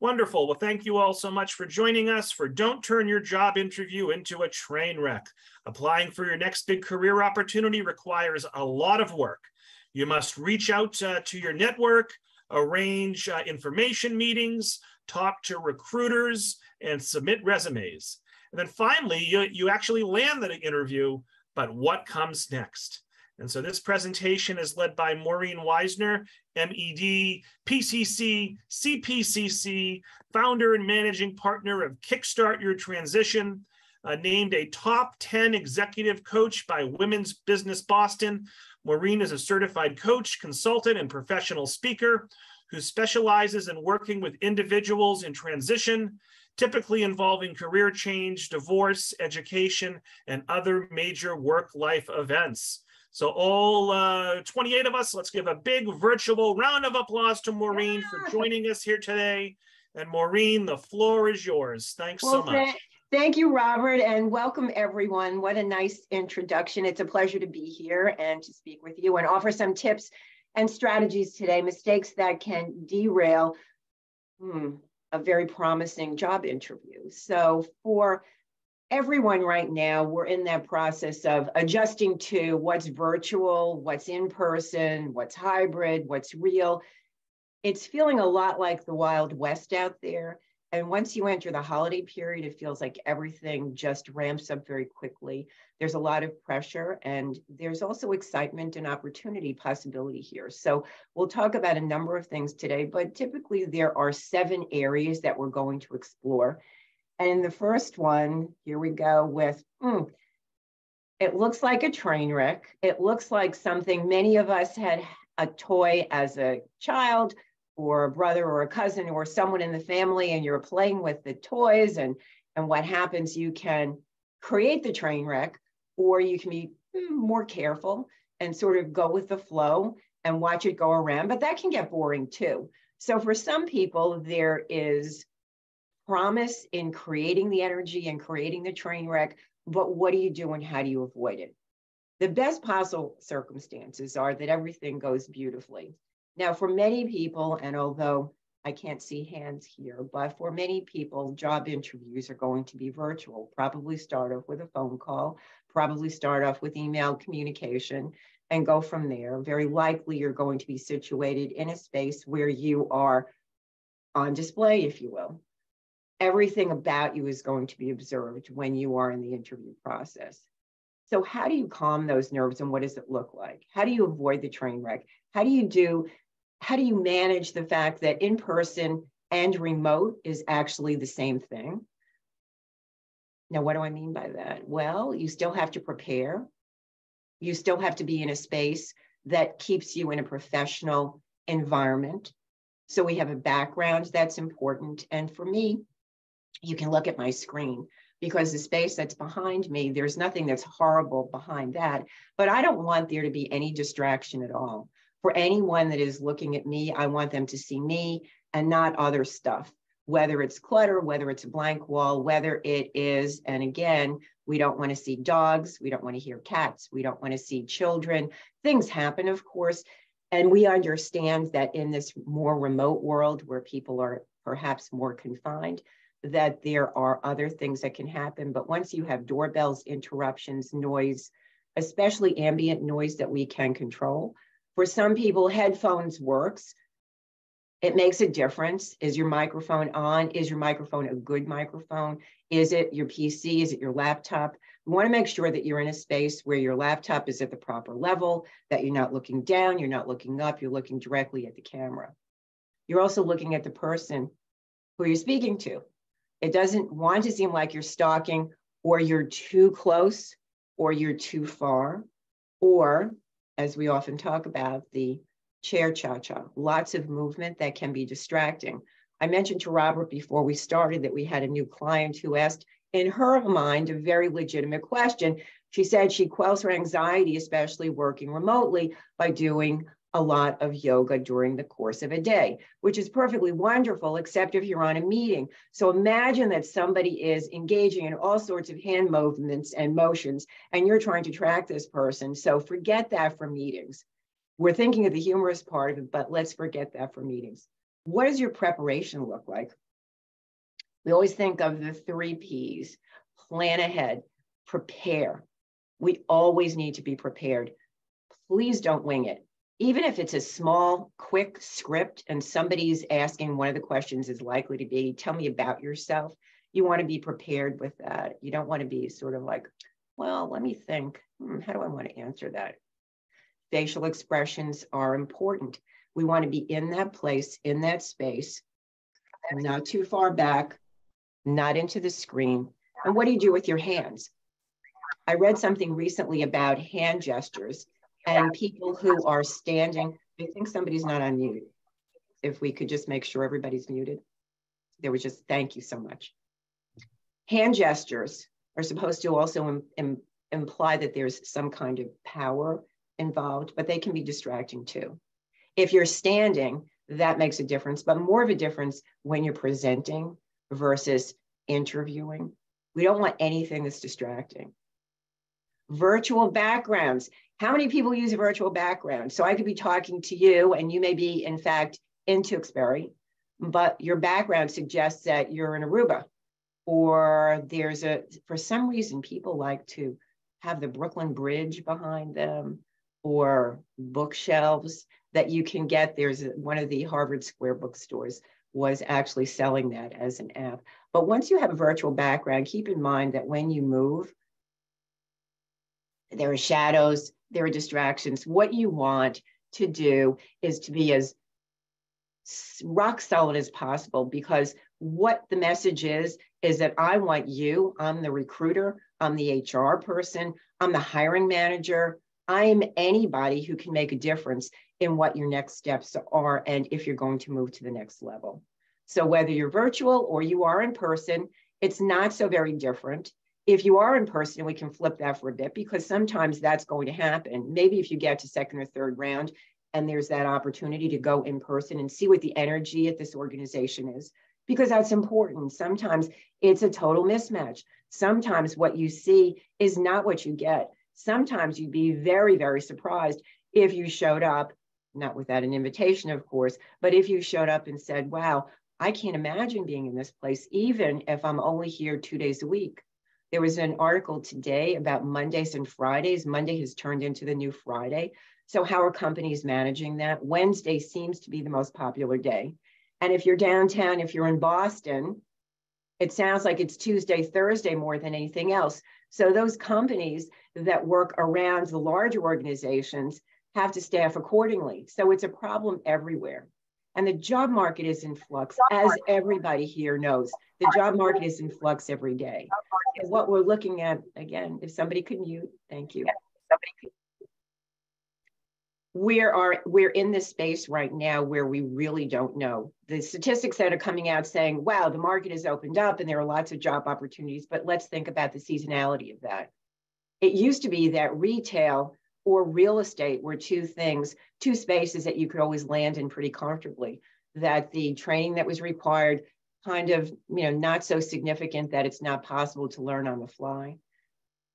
Wonderful. Well, thank you all so much for joining us for Don't Turn Your Job Interview into a Train Wreck. Applying for your next big career opportunity requires a lot of work. You must reach out to your network, arrange information meetings, talk to recruiters, and submit resumes. And then finally, you actually land the interview, but what comes next? And so this presentation is led by Maureen Weisner, M.Ed, PCC, CPCC, founder and managing partner of Kickstart Your Transition, named a top 10 executive coach by Women's Business Boston. Maureen is a certified coach, consultant, and professional speaker who specializes in working with individuals in transition, typically involving career change, divorce, education, and other major work-life events. So all 28 of us, let's give a big virtual round of applause to Maureen for joining us here today. And Maureen, the floor is yours. Thanks so much. Thank you, Robert, and welcome everyone. What a nice introduction. It's a pleasure to be here and to speak with you and offer some tips and strategies today, mistakes that can derail a very promising job interview. So for everyone right now, we're in that process of adjusting to what's virtual, what's in person, what's hybrid, what's real. It's feeling a lot like the Wild West out there. And once you enter the holiday period, it feels like everything just ramps up very quickly. There's a lot of pressure, and there's also excitement and opportunity possibility here. So we'll talk about a number of things today, but typically there are 7 areas that we're going to explore. And the first one, here we go with, it looks like a train wreck. It looks like something many of us had a toy as a child, or a brother or a cousin or someone in the family, and you're playing with the toys, and what happens, you can create the train wreck, or you can be more careful and sort of go with the flow and watch it go around, but that can get boring too. So for some people, there is promise in creating the energy and creating the train wreck, but what do you do and how do you avoid it? The best possible circumstances are that everything goes beautifully. Now, for many people, and although I can't see hands here, but for many people, job interviews are going to be virtual. Probably start off with a phone call, probably start off with email communication, and go from there. Very likely you're going to be situated in a space where you are on display, if you will. Everything about you is going to be observed when you are in the interview process. So how do you calm those nerves, and what does it look like? How do you avoid the train wreck? How do you manage the fact that in person and remote is actually the same thing? Now, what do I mean by that? Well, you still have to prepare. You still have to be in a space that keeps you in a professional environment. So we have a background that's important. And for me, you can look at my screen, because the space that's behind me, there's nothing that's horrible behind that, but I don't want there to be any distraction at all. For anyone that is looking at me, I want them to see me and not other stuff, whether it's clutter, whether it's a blank wall, whether it is, and again, we don't want to see dogs, we don't want to hear cats, we don't want to see children. Things happen, of course, and we understand that in this more remote world where people are perhaps more confined, that there are other things that can happen. But once you have doorbells, interruptions, noise, especially ambient noise that we can control, for some people, headphones works. It makes a difference. Is your microphone on? Is your microphone a good microphone? Is it your PC? Is it your laptop? We want to make sure that you're in a space where your laptop is at the proper level, that you're not looking down, you're not looking up, you're looking directly at the camera. You're also looking at the person who you're speaking to. It doesn't want to seem like you're stalking, or you're too close, or you're too far, or, as we often talk about, the chair cha-cha, lots of movement that can be distracting. I mentioned to Robert before we started that we had a new client who asked, in her mind, a very legitimate question. She said she quells her anxiety, especially working remotely, by doing a lot of yoga during the course of a day, which is perfectly wonderful, except if you're on a meeting. So imagine that somebody is engaging in all sorts of hand movements and motions, and you're trying to track this person. So forget that for meetings. We're thinking of the humorous part of it, but let's forget that for meetings. What does your preparation look like? We always think of the 3 Ps: plan ahead, prepare. We always need to be prepared. Please don't wing it. Even if it's a small, quick script and somebody's asking, one of the questions is likely to be, tell me about yourself. You want to be prepared with that. You don't want to be sort of like, well, let me think. How do I want to answer that? Facial expressions are important. We want to be in that place, in that space, not too far back, not into the screen. And what do you do with your hands? I read something recently about hand gestures and people who are standing. I think somebody's not unmuted. If we could just make sure everybody's muted. There was just, thank you so much. Hand gestures are supposed to also imply that there's some kind of power involved, but they can be distracting too. If you're standing, that makes a difference, but more of a difference when you're presenting versus interviewing. We don't want anything that's distracting. Virtual backgrounds. How many people use a virtual background? So I could be talking to you and you may be, in fact, in Tewksbury, but your background suggests that you're in Aruba, or for some reason, people like to have the Brooklyn Bridge behind them, or bookshelves that you can get. There's one of the Harvard Square bookstores was actually selling that as an app. But once you have a virtual background, keep in mind that when you move, there are shadows, there are distractions. What you want to do is to be as rock solid as possible, because what the message is that I want you, I'm the recruiter, I'm the HR person, I'm the hiring manager, I'm anybody who can make a difference in what your next steps are and if you're going to move to the next level. So whether you're virtual or you are in person, it's not so very different. If you are in person, we can flip that for a bit, because sometimes that's going to happen. Maybe if you get to second or third round and there's that opportunity to go in person and see what the energy at this organization is, because that's important. Sometimes it's a total mismatch. Sometimes what you see is not what you get. Sometimes you'd be very, very surprised if you showed up, not without an invitation, of course, but if you showed up and said, wow, I can't imagine being in this place, even if I'm only here 2 days a week. There was an article today about Mondays and Fridays. Monday has turned into the new Friday. So how are companies managing that? Wednesday seems to be the most popular day. And if you're downtown, if you're in Boston, it sounds like it's Tuesday, Thursday more than anything else. So those companies that work around the larger organizations have to staff accordingly. So it's a problem everywhere. And the job market is in flux, as everybody here knows. The job market is in flux every day. So what we're looking at, again, if somebody could mute, thank you. We're in this space right now where we really don't know. The statistics that are coming out saying, wow, the market has opened up and there are lots of job opportunities, but let's think about the seasonality of that. It used to be that retail or real estate were two spaces that you could always land in pretty comfortably, that the training that was required kind of, not so significant that it's not possible to learn on the fly.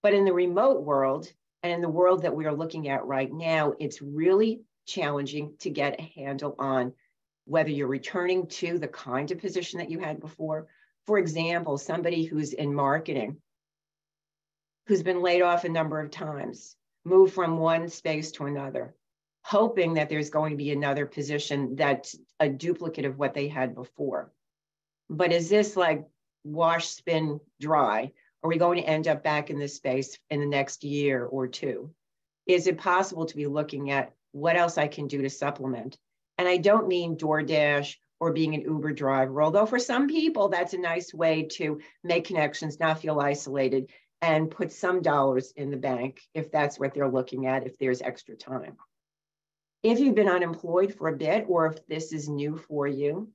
But in the remote world, and in the world that we are looking at right now, it's really challenging to get a handle on whether you're returning to the kind of position that you had before. For example, somebody who's in marketing, who's been laid off a number of times, moved from one space to another, hoping that there's going to be another position that's a duplicate of what they had before. But is this like wash, spin, dry? Are we going to end up back in this space in the next year or two? Is it possible to be looking at what else I can do to supplement? And I don't mean DoorDash or being an Uber driver, although for some people, that's a nice way to make connections, not feel isolated, and put some dollars in the bank if that's what they're looking at, if there's extra time. If you've been unemployed for a bit, or if this is new for you,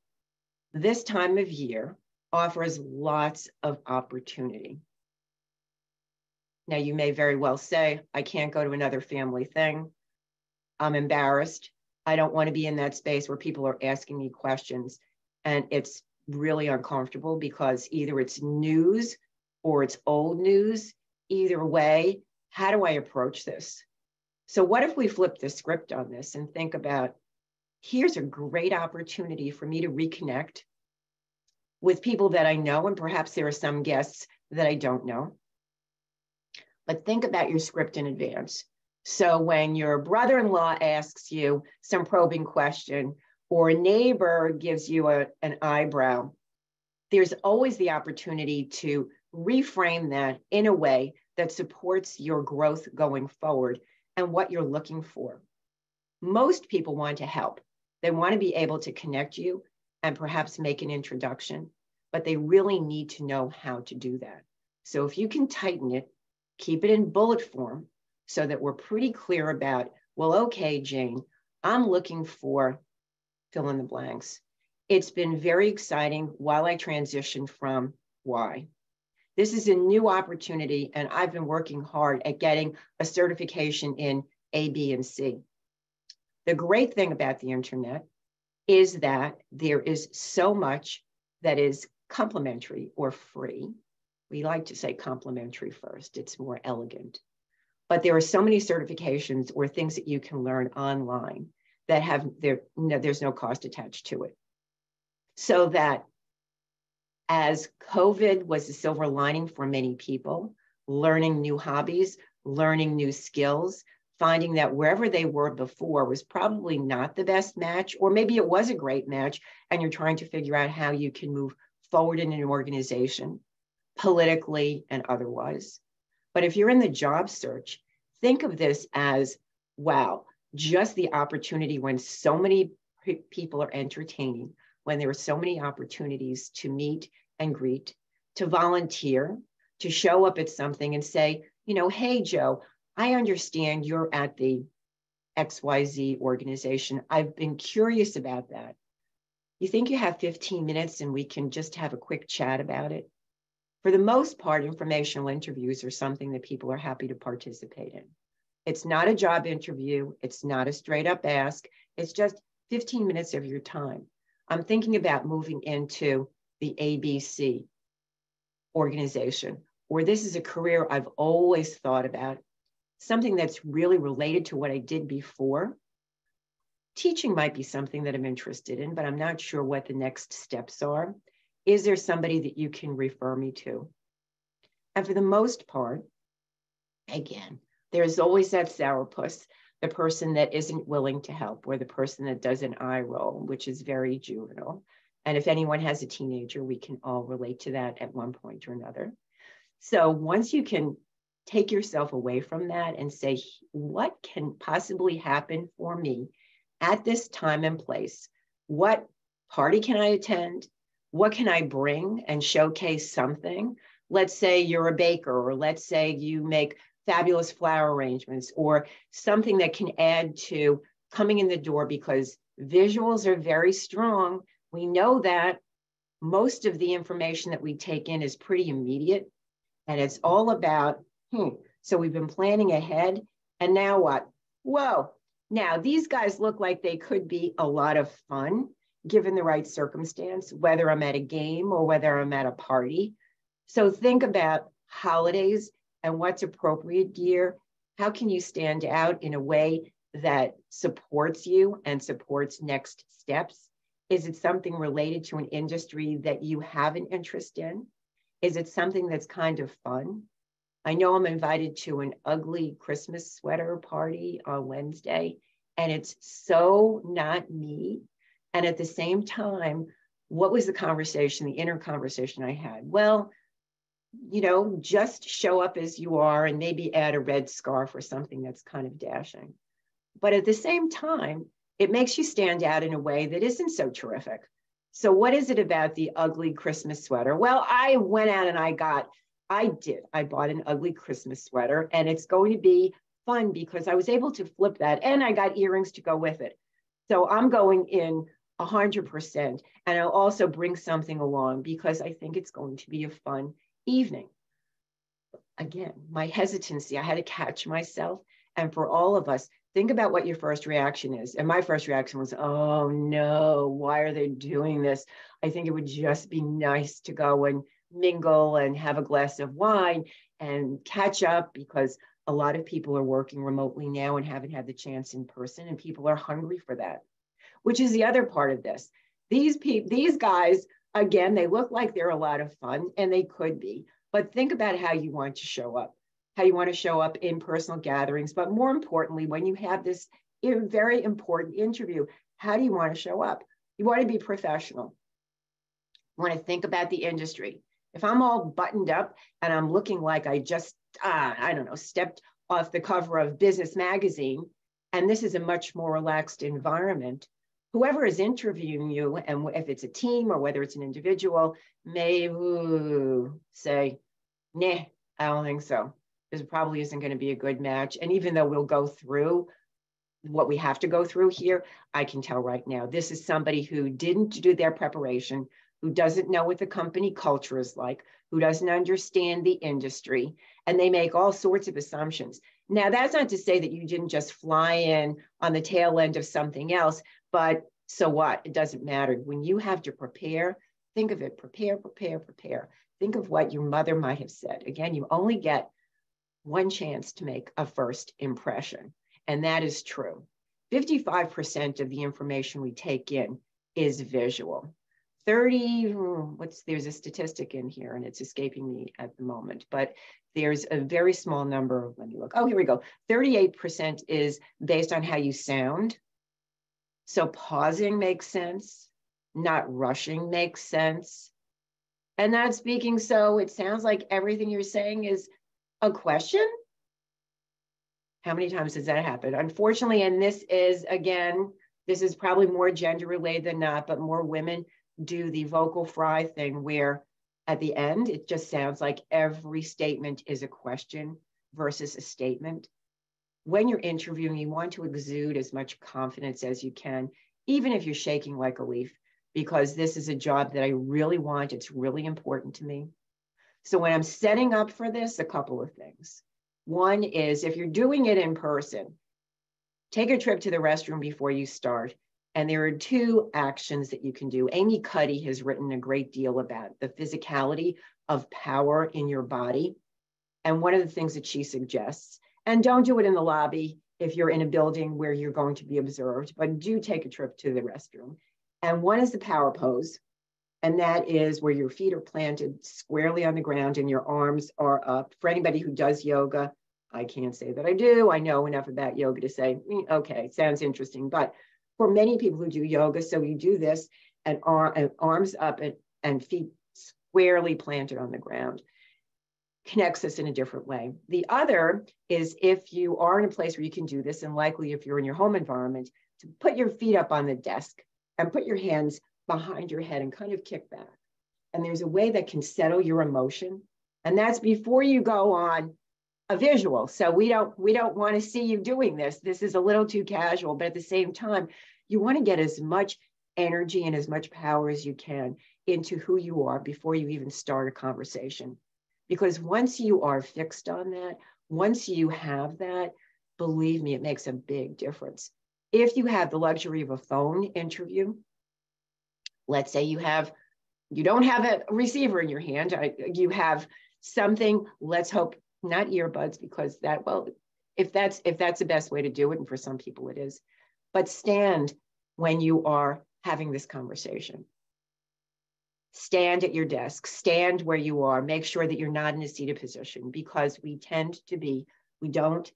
this time of year offers lots of opportunity. Now, you may very well say, I can't go to another family thing. I'm embarrassed. I don't want to be in that space where people are asking me questions. And it's really uncomfortable because either it's news or it's old news. Either way, how do I approach this? So what if we flip the script on this and think about, here's a great opportunity for me to reconnect with people that I know, and perhaps there are some guests that I don't know. But think about your script in advance. So when your brother-in-law asks you some probing question, or a neighbor gives you an eyebrow, there's always the opportunity to reframe that in a way that supports your growth going forward and what you're looking for. Most people want to help. They want to be able to connect you and perhaps make an introduction, but they really need to know how to do that. So if you can tighten it, keep it in bullet form so that we're pretty clear about, well, okay, Jane, I'm looking for fill in the blanks. It's been very exciting while I transitioned from Y. This is a new opportunity, and I've been working hard at getting a certification in A, B, and C. The great thing about the internet is that there is so much that is complimentary or free. We like to say complimentary first, it's more elegant. But there are so many certifications or things that you can learn online that have there's no cost attached to it. So that as COVID was a silver lining for many people, learning new hobbies, learning new skills, finding that wherever they were before was probably not the best match, or maybe it was a great match, and you're trying to figure out how you can move forward in an organization, politically and otherwise. But if you're in the job search, think of this as, wow, just the opportunity when so many people are entertaining, when there are so many opportunities to meet and greet, to volunteer, to show up at something and say, you know, hey, Joe, I understand you're at the XYZ organization. I've been curious about that. You think you have 15 minutes and we can just have a quick chat about it? For the most part, informational interviews are something that people are happy to participate in. It's not a job interview. It's not a straight up ask. It's just 15 minutes of your time. I'm thinking about moving into the ABC organization, or this is a career I've always thought about, something that's really related to what I did before. Teaching might be something that I'm interested in, but I'm not sure what the next steps are. Is there somebody that you can refer me to? And for the most part, again, there's always that sourpuss, the person that isn't willing to help, or the person that does an eye roll, which is very juvenile. And if anyone has a teenager, we can all relate to that at one point or another. So once you can take yourself away from that and say, what can possibly happen for me at this time and place? What party can I attend? What can I bring and showcase something? Let's say you're a baker, or let's say you make fabulous flower arrangements, or something that can add to coming in the door, because visuals are very strong. We know that most of the information that we take in is pretty immediate, and it's all about, so we've been planning ahead, and now what? Whoa, now these guys look like they could be a lot of fun, given the right circumstance, whether I'm at a game or whether I'm at a party. So think about holidays and what's appropriate gear. How can you stand out in a way that supports you and supports next steps? Is it something related to an industry that you have an interest in? Is it something that's kind of fun? I know I'm invited to an ugly Christmas sweater party on Wednesday, and it's so not me. And at the same time, what was the conversation, the inner conversation I had? Well, you know, just show up as you are and maybe add a red scarf or something that's kind of dashing. But at the same time, it makes you stand out in a way that isn't so terrific. So what is it about the ugly Christmas sweater? Well, I went out and I bought an ugly Christmas sweater, and it's going to be fun because I was able to flip that, and I got earrings to go with it. So I'm going in 100%. And I'll also bring something along because I think it's going to be a fun evening. Again, my hesitancy, I had to catch myself. And for all of us, think about what your first reaction is. And my first reaction was, oh no, why are they doing this? I think it would just be nice to go and mingle and have a glass of wine and catch up, because a lot of people are working remotely now and haven't had the chance in person, and people are hungry for that. Which is the other part of this. These guys Again, they look like they're a lot of fun, and they could be, but think about how you want to show up, how you want to show up in personal gatherings, but more importantly, when you have this very important interview, how do you want to show up? You want to be professional. You want to think about the industry. If I'm all buttoned up and I'm looking like I just, I don't know, stepped off the cover of Business Magazine, and this is a much more relaxed environment, whoever is interviewing you, and if it's a team or whether it's an individual, may say, nah, I don't think so. This probably isn't going to be a good match. And even though we'll go through what we have to go through here, I can tell right now, this is somebody who didn't do their preparation, who doesn't know what the company culture is like, who doesn't understand the industry, and they make all sorts of assumptions. Now, that's not to say that you didn't just fly in on the tail end of something else, but so what? It doesn't matter. When you have to prepare, think of it, prepare, prepare, prepare. Think of what your mother might have said. Again, you only get one chance to make a first impression, and that is true. 55% of the information we take in is visual. There's a statistic in here and it's escaping me at the moment, but there's a very small number, let me look. Oh, here we go. 38% is based on how you sound. So pausing makes sense, not rushing makes sense, and not speaking so it sounds like everything you're saying is a question. How many times does that happen? Unfortunately, and this is probably more gender related than not, but more women do the vocal fry thing where at the end, it just sounds like every statement is a question versus a statement. When you're interviewing, you want to exude as much confidence as you can, even if you're shaking like a leaf, because this is a job that I really want. It's really important to me. So when I'm setting up for this, a couple of things. One is if you're doing it in person, take a trip to the restroom before you start. And there are two actions that you can do. Amy Cuddy has written a great deal about the physicality of power in your body. And one of the things that she suggests, and don't do it in the lobby if you're in a building where you're going to be observed, but do take a trip to the restroom. And one is the power pose. And that is where your feet are planted squarely on the ground and your arms are up. For anybody who does yoga, I can't say that I do. I know enough about yoga to say, okay, sounds interesting. But for many people who do yoga, so you do this and arms up and feet squarely planted on the ground. Connects us in a different way. The other is if you are in a place where you can do this, and likely if you're in your home environment, to put your feet up on the desk and put your hands behind your head and kind of kick back. And there's a way that can settle your emotion. And that's before you go on a visual. So we don't want to see you doing this. This is a little too casual, but at the same time, you want to get as much energy and as much power as you can into who you are before you even start a conversation. Because once you are fixed on that, once you have that, believe me, it makes a big difference. If you have the luxury of a phone interview, let's say you don't have a receiver in your hand, you have something, let's hope not earbuds, because if that's the best way to do it, and for some people it is, but stand when you are having this conversation. Stand at your desk, stand where you are, make sure that you're not in a seated position, because we don't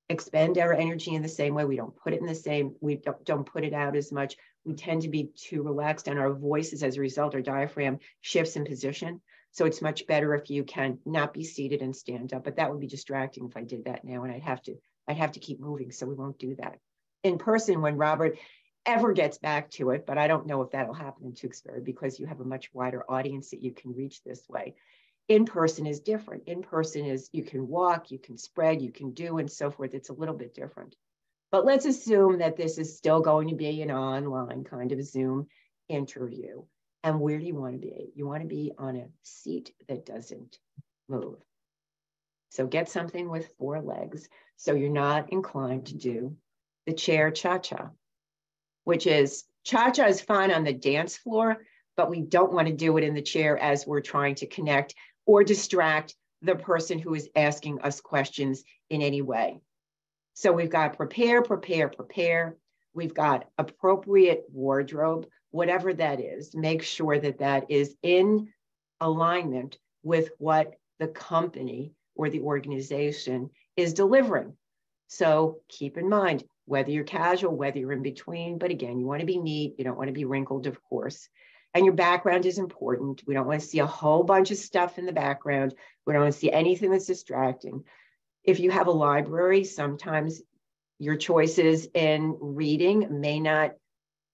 expend our energy in the same way. We don't put it in the same, we don't put it out as much. We tend to be too relaxed, and our voices, as a result, our diaphragm shifts in position. So it's much better if you can not be seated and stand up, but that would be distracting if I did that now, and I'd have to keep moving, so we won't do that. In person, when Robert ever gets back to it, but I don't know if that'll happen in Tewksbury because you have a much wider audience that you can reach this way. In person is different. In person is you can walk, you can spread, you can do, and so forth. It's a little bit different. But let's assume that this is still going to be an online kind of Zoom interview. And where do you want to be? You want to be on a seat that doesn't move. So get something with 4 legs so you're not inclined to do the chair cha-cha, which is cha-cha is fine on the dance floor, but we don't want to do it in the chair as we're trying to connect or distract the person who is asking us questions in any way. So we've got prepare, prepare, prepare. We've got appropriate wardrobe. whatever that is, make sure that that is in alignment with what the company or the organization is delivering. So keep in mind, whether you're casual, whether you're in between, but again, you want to be neat, you don't want to be wrinkled, of course. And your background is important. We don't want to see a whole bunch of stuff in the background. We don't want to see anything that's distracting. If you have a library, sometimes your choices in reading may not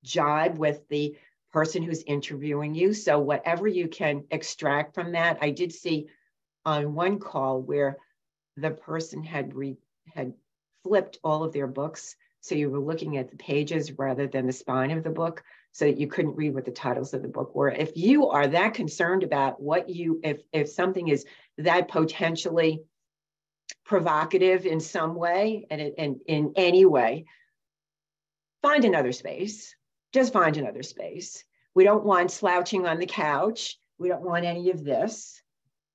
jibe with the person who's interviewing you. So whatever you can extract from that. I did see on one call where the person had flipped all of their books. So you were looking at the pages rather than the spine of the book, so that you couldn't read what the titles of the book were. If you are that concerned about what if something is that potentially provocative in some way and in any way, find another space. Just find another space. We don't want slouching on the couch. We don't want any of this.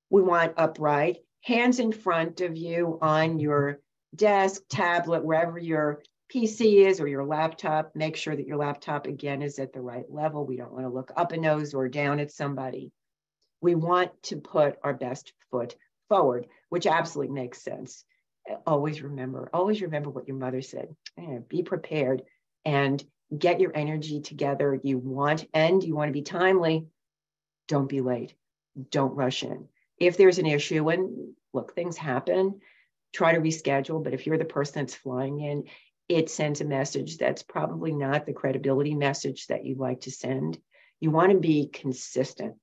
We want upright, hands in front of you on your desk, tablet, wherever your PC is or your laptop. Make sure that your laptop, again, is at the right level. We don't want to look up a nose or down at somebody. We want to put our best foot forward, which absolutely makes sense. Always remember what your mother said. Be prepared and get your energy together. You want to be timely. Don't be late. Don't rush in. If there's an issue, and look, things happen, try to reschedule. But if you're the person that's flying in, it sends a message that's probably not the credibility message that you'd like to send. You want to be consistent.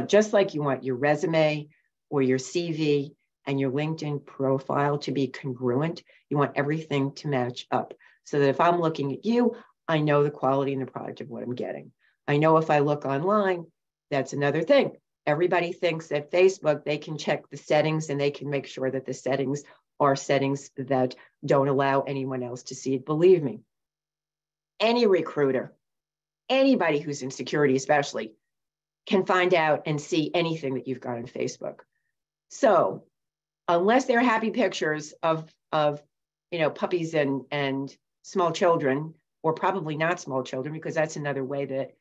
Just like you want your resume or your CV and your LinkedIn profile to be congruent, you want everything to match up. So that if I'm looking at you, I know the quality and the product of what I'm getting. I know if I look online, that's another thing. Everybody thinks that Facebook, they can check the settings and they can make sure that the settings are settings that don't allow anyone else to see it. Believe me, any recruiter, anybody who's in security especially, can find out and see anything that you've got on Facebook. So unless they're happy pictures of puppies and small children, or probably not small children, because that's another way that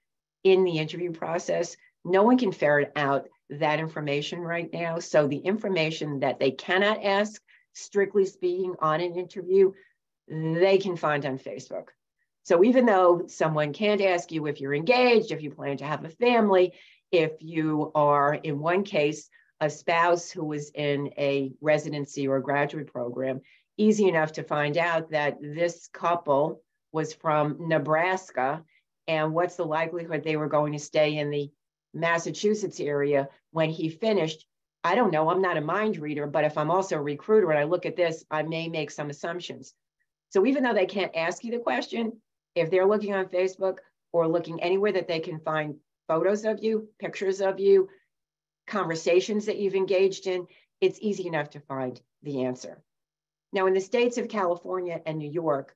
in the interview process, no one can ferret out that information right now. So the information that they cannot ask, strictly speaking, on an interview, they can find on Facebook. So even though someone can't ask you if you're engaged, if you plan to have a family, if you are, in one case, a spouse who was in a residency or a graduate program, easy enough to find out that this couple was from Nebraska, and what's the likelihood they were going to stay in the Massachusetts area when he finished. I don't know, I'm not a mind reader, but if I'm also a recruiter and I look at this, I may make some assumptions. So even though they can't ask you the question, if they're looking on Facebook or looking anywhere that they can find photos of you, pictures of you, conversations that you've engaged in, it's easy enough to find the answer. Now, in the states of California and New York,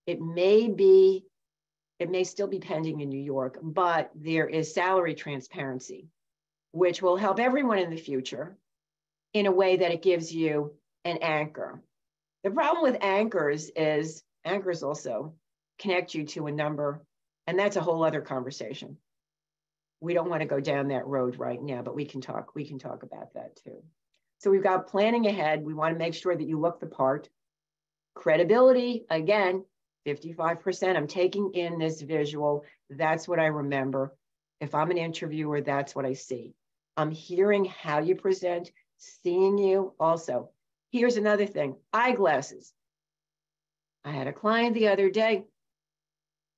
it may still be pending in New York, but there is salary transparency, which will help everyone in the future in a way that it gives you an anchor. The problem with anchors is anchors also connect you to a number, and that's a whole other conversation. We don't want to go down that road right now, but we can talk about that too. So we've got planning ahead. We want to make sure that you look the part. Credibility, again, 55%. I'm taking in this visual. That's what I remember. If I'm an interviewer, that's what I see. I'm hearing how you present, seeing you also. Here's another thing, eyeglasses. I had a client the other day,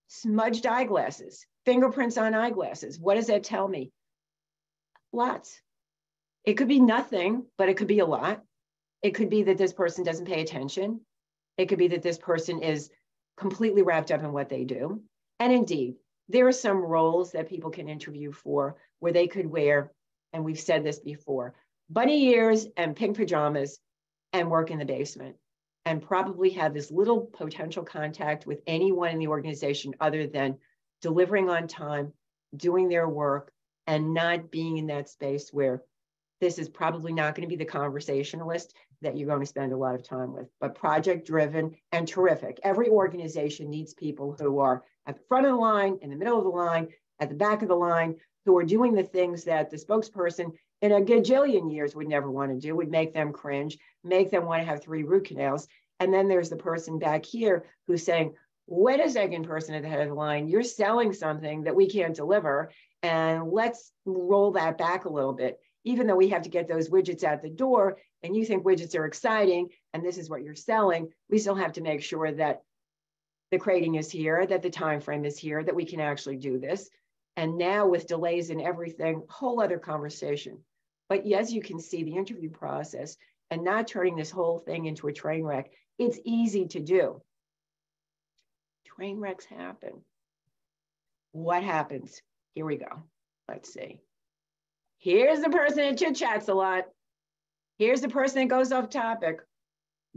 smudged eyeglasses, fingerprints on eyeglasses. What does that tell me? Lots. It could be nothing, but it could be a lot. It could be that this person doesn't pay attention. It could be that this person is completely wrapped up in what they do. And indeed, there are some roles that people can interview for where they could wear, and we've said this before, bunny ears and pink pajamas and work in the basement and probably have this little potential contact with anyone in the organization other than delivering on time, doing their work, and not being in that space where this is probably not going to be the conversationalist that you're going to spend a lot of time with, but project-driven and terrific. Every organization needs people who are at the front of the line, in the middle of the line, at the back of the line who are doing the things that the spokesperson in a gajillion years would never want to do, would make them cringe, make them want to have 3 root canals. And then there's the person back here who's saying, wait a second, person at the head of the line, you're selling something that we can't deliver. And let's roll that back a little bit. Even though we have to get those widgets out the door and you think widgets are exciting and this is what you're selling, we still have to make sure that the crating is here, that the time frame is here, that we can actually do this. And now with delays and everything, whole other conversation. But yes, you can see the interview process and not turning this whole thing into a train wreck. It's easy to do. Train wrecks happen. What happens? Here we go. Let's see. Here's the person that chit-chats a lot. Here's the person that goes off topic,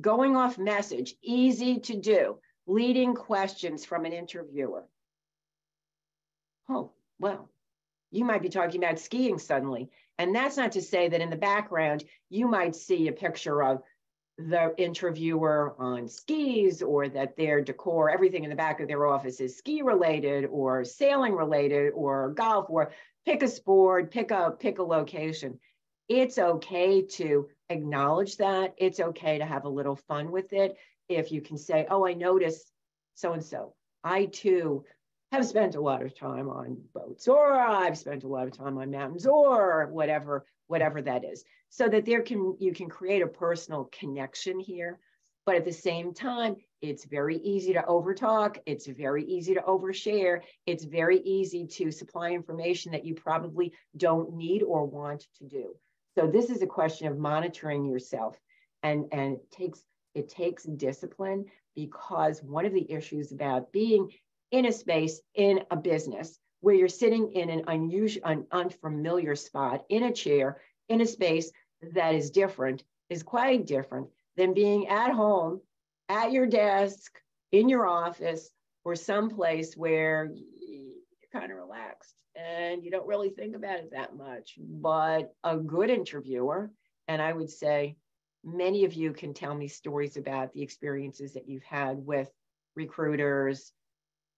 going off message, easy to do, leading questions from an interviewer. Oh, well, you might be talking about skiing suddenly. And that's not to say that in the background, you might see a picture of the interviewer on skis, or that their decor, everything in the back of their office is ski related or sailing related or golf, or pick a sport, pick a location. It's okay to acknowledge that. It's okay to have a little fun with it. If you can say, oh, I noticed so-and-so. I too have spent a lot of time on boats, or I've spent a lot of time on mountains, or whatever that is, so that you can create a personal connection here. But at the same time, it's very easy to overtalk. It's very easy to overshare. It's very easy to supply information that you probably don't need or want to do. So this is a question of monitoring yourself, and it takes discipline, because one of the issues about being in a space, in a business, where you're sitting in an unfamiliar spot, in a chair, in a space that is different, is quite different than being at home, at your desk, in your office, or someplace where you're kind of relaxed and you don't really think about it that much. But a good interviewer, and I would say many of you can tell me stories about the experiences that you've had with recruiters,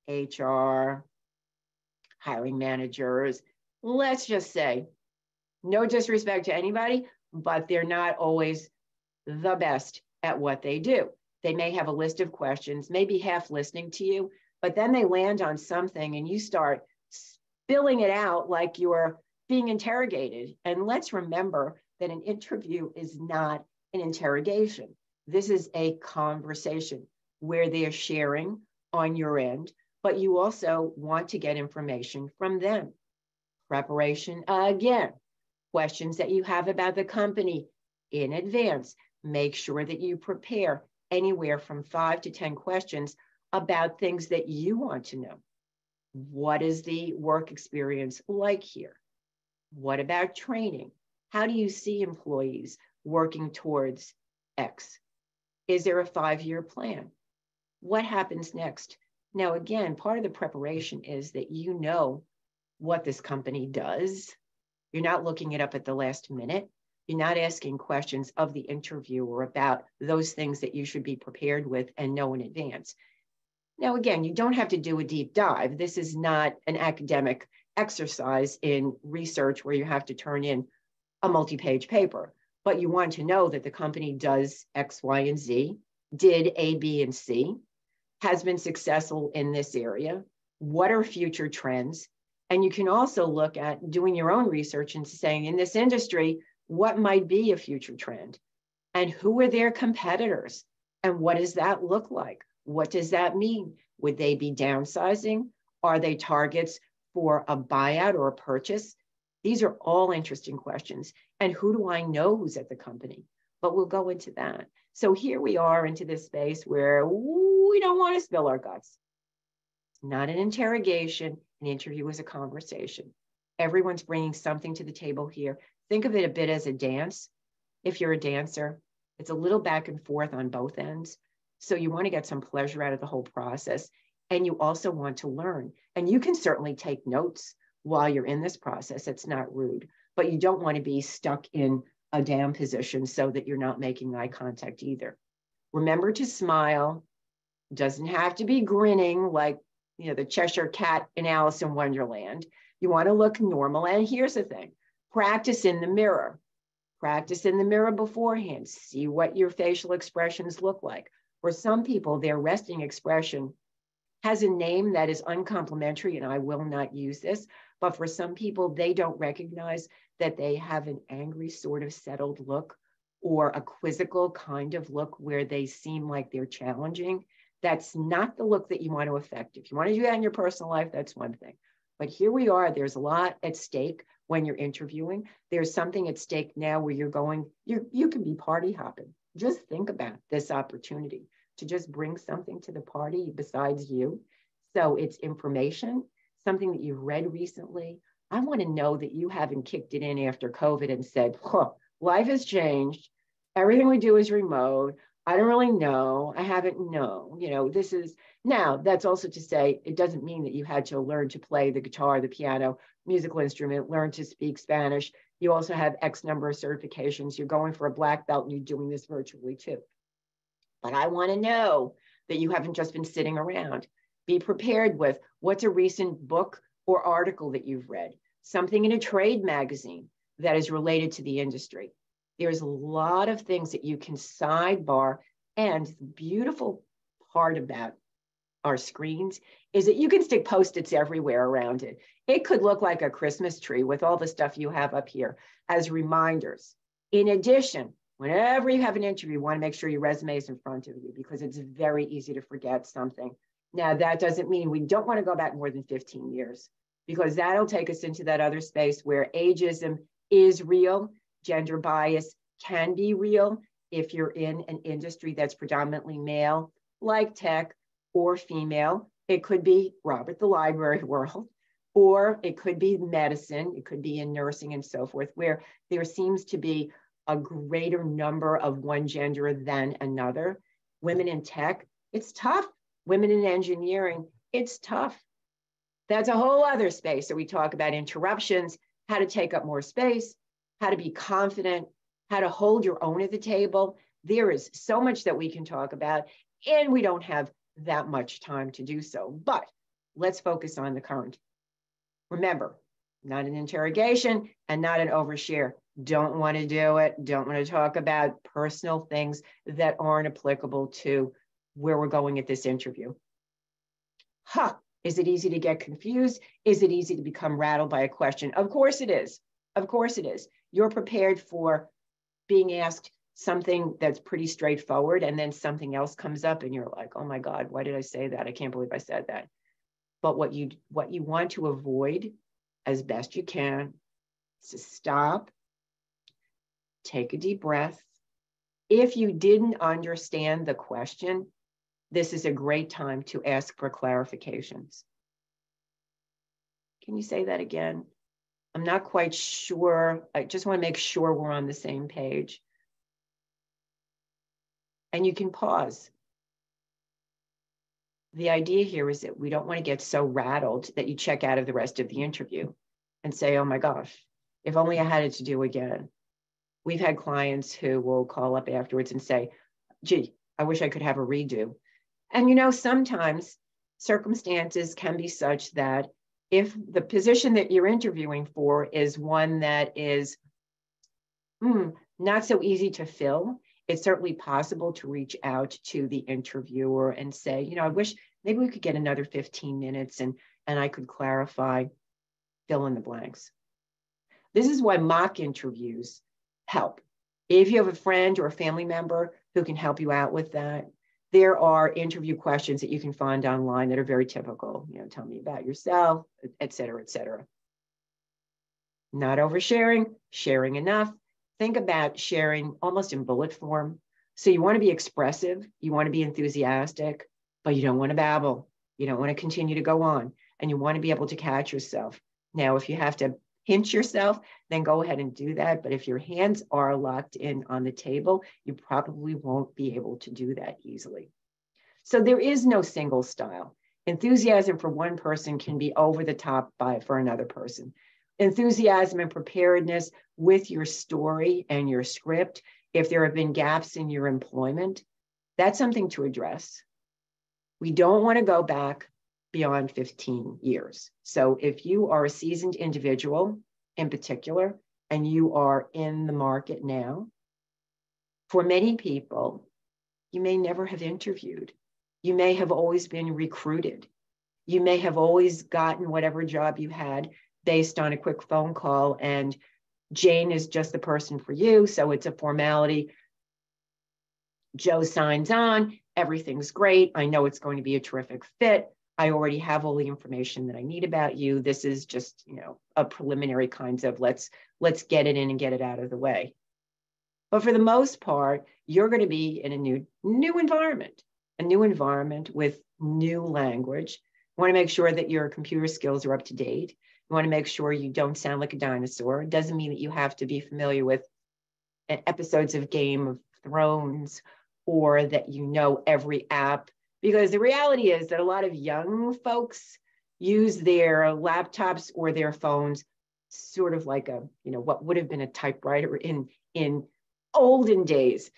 HR, hiring managers. Let's just say, no disrespect to anybody, but they're not always the best at what they do. They may have a list of questions, maybe half listening to you, but then they land on something and you start spilling it out like you're being interrogated. And let's remember that an interview is not an interrogation. This is a conversation where they're sharing on your end, but you also want to get information from them. Preparation, again, questions that you have about the company in advance. Make sure that you prepare anywhere from 5 to 10 questions about things that you want to know. What is the work experience like here? What about training? How do you see employees working towards X? Is there a 5-year plan? What happens next? Now, again, part of the preparation is that you know what this company does. You're not looking it up at the last minute. You're not asking questions of the interviewer about those things that you should be prepared with and know in advance. Now, again, you don't have to do a deep dive. This is not an academic exercise in research where you have to turn in a multi-page paper, but you want to know that the company does X, Y, and Z, did A, B, and C, has been successful in this area. What are future trends? And you can also look at doing your own research and saying, in this industry, what might be a future trend? And who are their competitors? And what does that look like? What does that mean? Would they be downsizing? Are they targets for a buyout or a purchase? These are all interesting questions. And who do I know who's at the company? But we'll go into that. So here we are into this space where we don't want to spill our guts. Not an interrogation. An interview is a conversation. Everyone's bringing something to the table here. Think of it a bit as a dance. If you're a dancer, it's a little back and forth on both ends. So you want to get some pleasure out of the whole process. And you also want to learn. And you can certainly take notes while you're in this process. It's not rude, but you don't want to be stuck in a down position so that you're not making eye contact either. Remember to smile. Doesn't have to be grinning like the Cheshire Cat in Alice in Wonderland. You want to look normal. And here's the thing, practice in the mirror. Practice in the mirror beforehand. See what your facial expressions look like. For some people, their resting expression has a name that is uncomplimentary, and I will not use this, but for some people, they don't recognize that they have an angry sort of settled look or a quizzical kind of look where they seem like they're challenging. That's not the look that you want to affect. If you want to do that in your personal life, that's one thing. But here we are, there's a lot at stake when you're interviewing. There's something at stake now where you're going, you can be party hopping. Just think about this opportunity to just bring something to the party besides you. So it's information, something that you've read recently. I want to know that you haven't kicked it in after COVID and said, life has changed. Everything we do is remote. I don't really know. I haven't known. This is now, that's also to say, it doesn't mean that you had to learn to play the guitar, the piano, musical instrument, learn to speak Spanish. You also have X number of certifications. You're going for a black belt and you're doing this virtually too. But I want to know that you haven't just been sitting around. Be prepared with what's a recent book or article that you've read, something in a trade magazine that is related to the industry. There's a lot of things that you can sidebar. And the beautiful part about our screens is that you can stick Post-its everywhere around it. It could look like a Christmas tree with all the stuff you have up here as reminders. In addition, whenever you have an interview, you want to make sure your resume is in front of you because it's very easy to forget something. Now, that doesn't mean we don't want to go back more than 15 years because that'll take us into that other space where ageism is real, gender bias can be real if you're in an industry that's predominantly male, like tech, or female. It could be Robert the Library world, or it could be medicine, it could be in nursing and so forth, where there seems to be a greater number of one gender than another. Women in tech, it's tough. Women in engineering, it's tough. That's a whole other space. So we talk about interruptions, how to take up more space, how to be confident, how to hold your own at the table. There is so much that we can talk about, and we don't have that much time to do so. But let's focus on the current. Remember, not an interrogation and not an overshare. Don't want to do it. Don't want to talk about personal things that aren't applicable to where we're going at this interview. Is it easy to get confused? Is it easy to become rattled by a question? Of course it is. Of course it is. You're prepared for being asked something that's pretty straightforward, and then something else comes up and you're like, oh my God, why did I say that? I can't believe I said that. But what you want to avoid as best you can is to stop, take a deep breath. If you didn't understand the question, this is a great time to ask for clarifications. Can you say that again? I'm not quite sure. I just want to make sure we're on the same page. And you can pause. The idea here is that we don't want to get so rattled that you check out of the rest of the interview and say, oh my gosh, if only I had it to do again. We've had clients who will call up afterwards and say, gee, I wish I could have a redo. And sometimes circumstances can be such that if the position that you're interviewing for is one that is not so easy to fill, it's certainly possible to reach out to the interviewer and say, I wish maybe we could get another 15 minutes and I could clarify, fill in the blanks. This is why mock interviews help. If you have a friend or a family member who can help you out with that, there are interview questions that you can find online that are very typical. Tell me about yourself, et cetera, et cetera. Not oversharing, sharing enough. Think about sharing almost in bullet form. So you want to be expressive, you want to be enthusiastic, but you don't want to babble. You don't want to continue to go on, and you want to be able to catch yourself. Now, if you have to pinch yourself, then go ahead and do that. But if your hands are locked in on the table, you probably won't be able to do that easily. So there is no single style. Enthusiasm for one person can be over the top for another person. Enthusiasm and preparedness with your story and your script, if there have been gaps in your employment, that's something to address. We don't want to go back beyond 15 years. So if you are a seasoned individual in particular, and you are in the market now, for many people, you may never have interviewed. You may have always been recruited. You may have always gotten whatever job you had based on a quick phone call, and Jane is just the person for you. So it's a formality. Joe signs on, everything's great. I know it's going to be a terrific fit. I already have all the information that I need about you. This is just, a preliminary kinds of let's get it in and get it out of the way. But for the most part, you're going to be in a new environment with new language. You want to make sure that your computer skills are up to date. You want to make sure you don't sound like a dinosaur. It doesn't mean that you have to be familiar with episodes of Game of Thrones or that you know every app, because the reality is that a lot of young folks use their laptops or their phones sort of like what would have been a typewriter in olden days.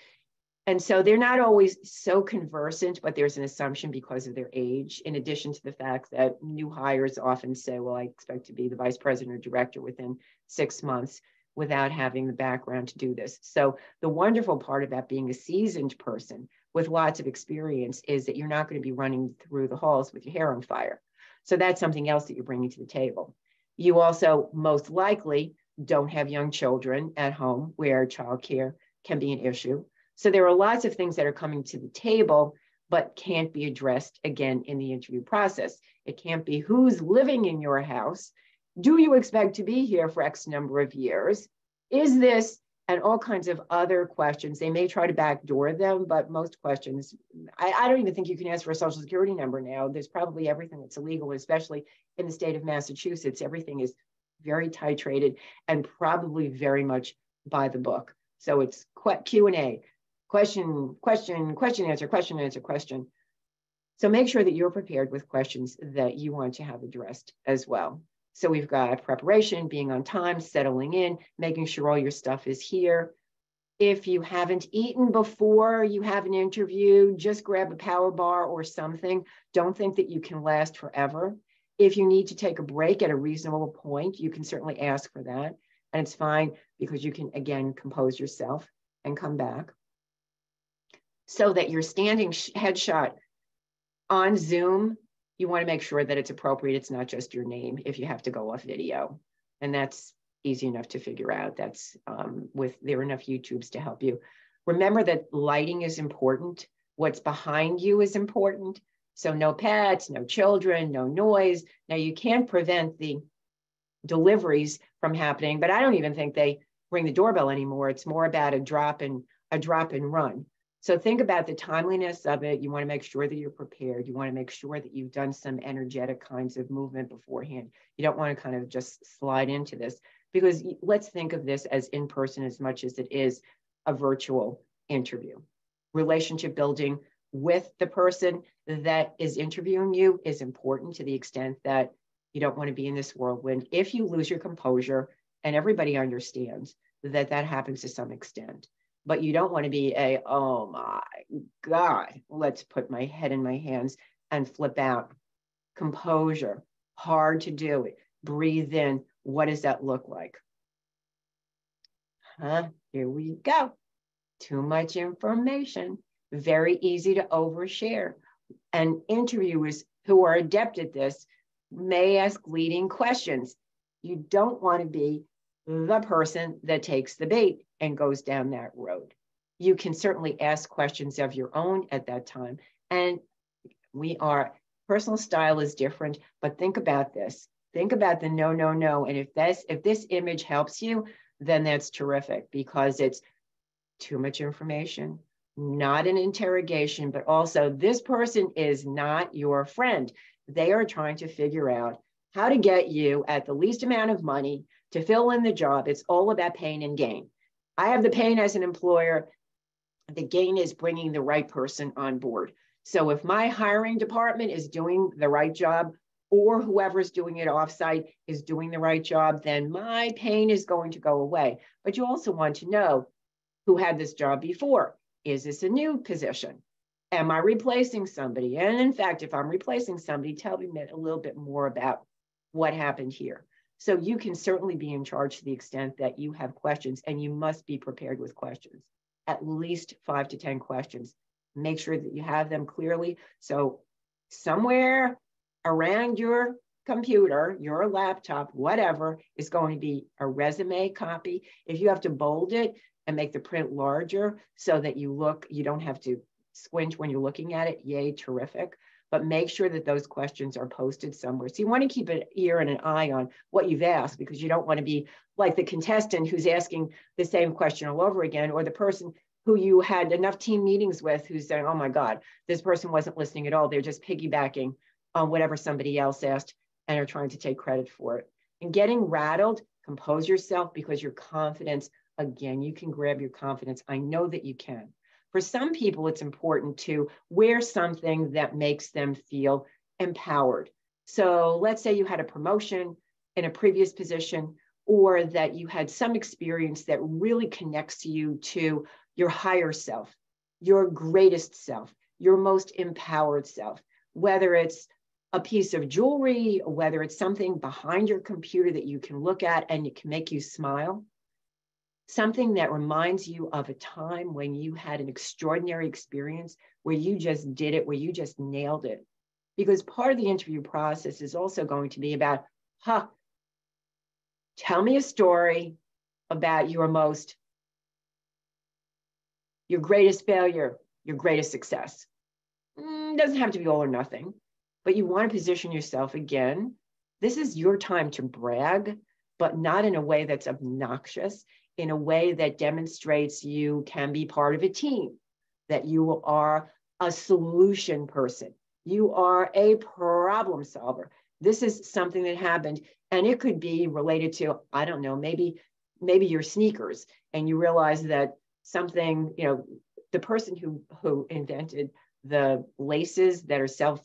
And so they're not always so conversant, but there's an assumption because of their age, in addition to the fact that new hires often say, well, I expect to be the vice president or director within 6 months without having the background to do this. So the wonderful part about being a seasoned person with lots of experience is that you're not going to be running through the halls with your hair on fire. So that's something else that you're bringing to the table. You also most likely don't have young children at home where childcare can be an issue. So there are lots of things that are coming to the table, but can't be addressed again in the interview process. It can't be who's living in your house. Do you expect to be here for X number of years? Is this, and all kinds of other questions. They may try to backdoor them, but most questions, I don't even think you can ask for a social security number now. There's probably everything that's illegal, especially in the state of Massachusetts. Everything is very titrated and probably very much by the book. So it's Q&A, question, answer. So make sure that you're prepared with questions that you want to have addressed as well. So we've got preparation, being on time, settling in, making sure all your stuff is here. If you haven't eaten before you have an interview, just grab a power bar or something. Don't think that you can last forever. If you need to take a break at a reasonable point, you can certainly ask for that. And it's fine because you can, again, compose yourself and come back. So that you're standing headshot on Zoom, you want to make sure that it's appropriate. It's not just your name if you have to go off video. And that's easy enough to figure out. That's there are enough YouTubes to help you. Remember that lighting is important. What's behind you is important. So no pets, no children, no noise. Now you can't prevent the deliveries from happening, but I don't even think they ring the doorbell anymore. It's more about a drop and run. So think about the timeliness of it. You want to make sure that you're prepared. You want to make sure that you've done some energetic kinds of movement beforehand. You don't want to kind of just slide into this, because let's think of this as in person as much as it is a virtual interview. Relationship building with the person that is interviewing you is important to the extent that you don't want to be in this whirlwind. If you lose your composure, and everybody understands that that happens to some extent, but you don't want to be oh my God, let's put my head in my hands and flip out. Composure, hard to do it. Breathe in. What does that look like? Here we go. Too much information. Very easy to overshare. And interviewers who are adept at this may ask leading questions. You don't want to be the person that takes the bait and goes down that road. You can certainly ask questions of your own at that time. And personal style is different, but think about this. Think about the no. And if this image helps you, then that's terrific, because it's too much information, not an interrogation, but also this person is not your friend. They are trying to figure out how to get you at the least amount of money to fill in the job. It's all about pain and gain. I have the pain as an employer. The gain is bringing the right person on board. So if my hiring department is doing the right job, or whoever's doing it offsite is doing the right job, then my pain is going to go away. But you also want to know who had this job before. Is this a new position? Am I replacing somebody? And in fact, if I'm replacing somebody, tell me a little bit more about what happened here. So you can certainly be in charge to the extent that you have questions, and you must be prepared with questions, at least 5 to 10 questions. Make sure that you have them clearly. So somewhere around your computer, your laptop, whatever, is going to be a resume copy. If you have to bold it and make the print larger so that you don't have to squint when you're looking at it, yay, terrific. But make sure that those questions are posted somewhere. So you want to keep an ear and an eye on what you've asked, because you don't want to be like the contestant who's asking the same question all over again, or the person who you had enough team meetings with who's saying, oh my God, this person wasn't listening at all. They're just piggybacking on whatever somebody else asked and are trying to take credit for it. And getting rattled, compose yourself, because your confidence, again, you can grab your confidence. I know that you can. For some people, it's important to wear something that makes them feel empowered. So let's say you had a promotion in a previous position, or that you had some experience that really connects you to your higher self, your greatest self, your most empowered self, whether it's a piece of jewelry, or whether it's something behind your computer that you can look at and it can make you smile. Something that reminds you of a time when you had an extraordinary experience, where you just did it, where you just nailed it. Because part of the interview process is also going to be about, tell me a story about your greatest failure, your greatest success. Doesn't have to be all or nothing, but you want to position yourself again. This is your time to brag, but not in a way that's obnoxious, in a way that demonstrates you can be part of a team, that you are a solution person. You are a problem solver. This is something that happened, and it could be related to, I don't know, maybe your sneakers, and you realize that something, the person who invented the laces that are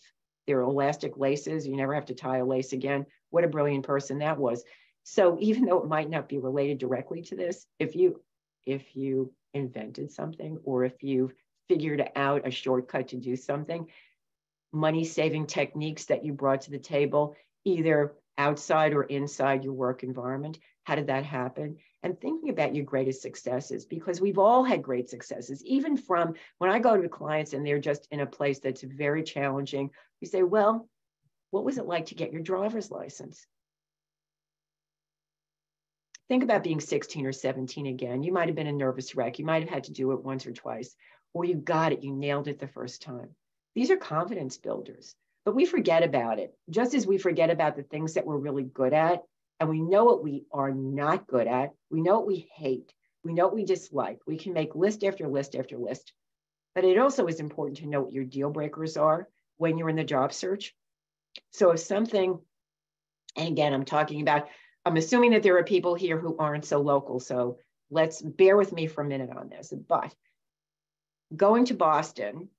they're elastic laces, you never have to tie a lace again. What a brilliant person that was. So even though it might not be related directly to this, if you invented something, or if you figured out a shortcut to do something, money-saving techniques that you brought to the table, either outside or inside your work environment, how did that happen? And thinking about your greatest successes, because we've all had great successes, even from when I go to clients and they're just in a place that's very challenging, we say, well, what was it like to get your driver's license? Think about being 16 or 17 again. You might have been a nervous wreck. You might have had to do it once or twice, or you got it, you nailed it the first time. These are confidence builders, but we forget about it. Just as we forget about the things that we're really good at, and we know what we are not good at, we know what we hate, we know what we dislike. We can make list after list after list. But it also is important to know what your deal breakers are when you're in the job search. So if something, and again, I'm assuming that there are people here who aren't so local, so let's bear with me for a minute on this. But going to Boston,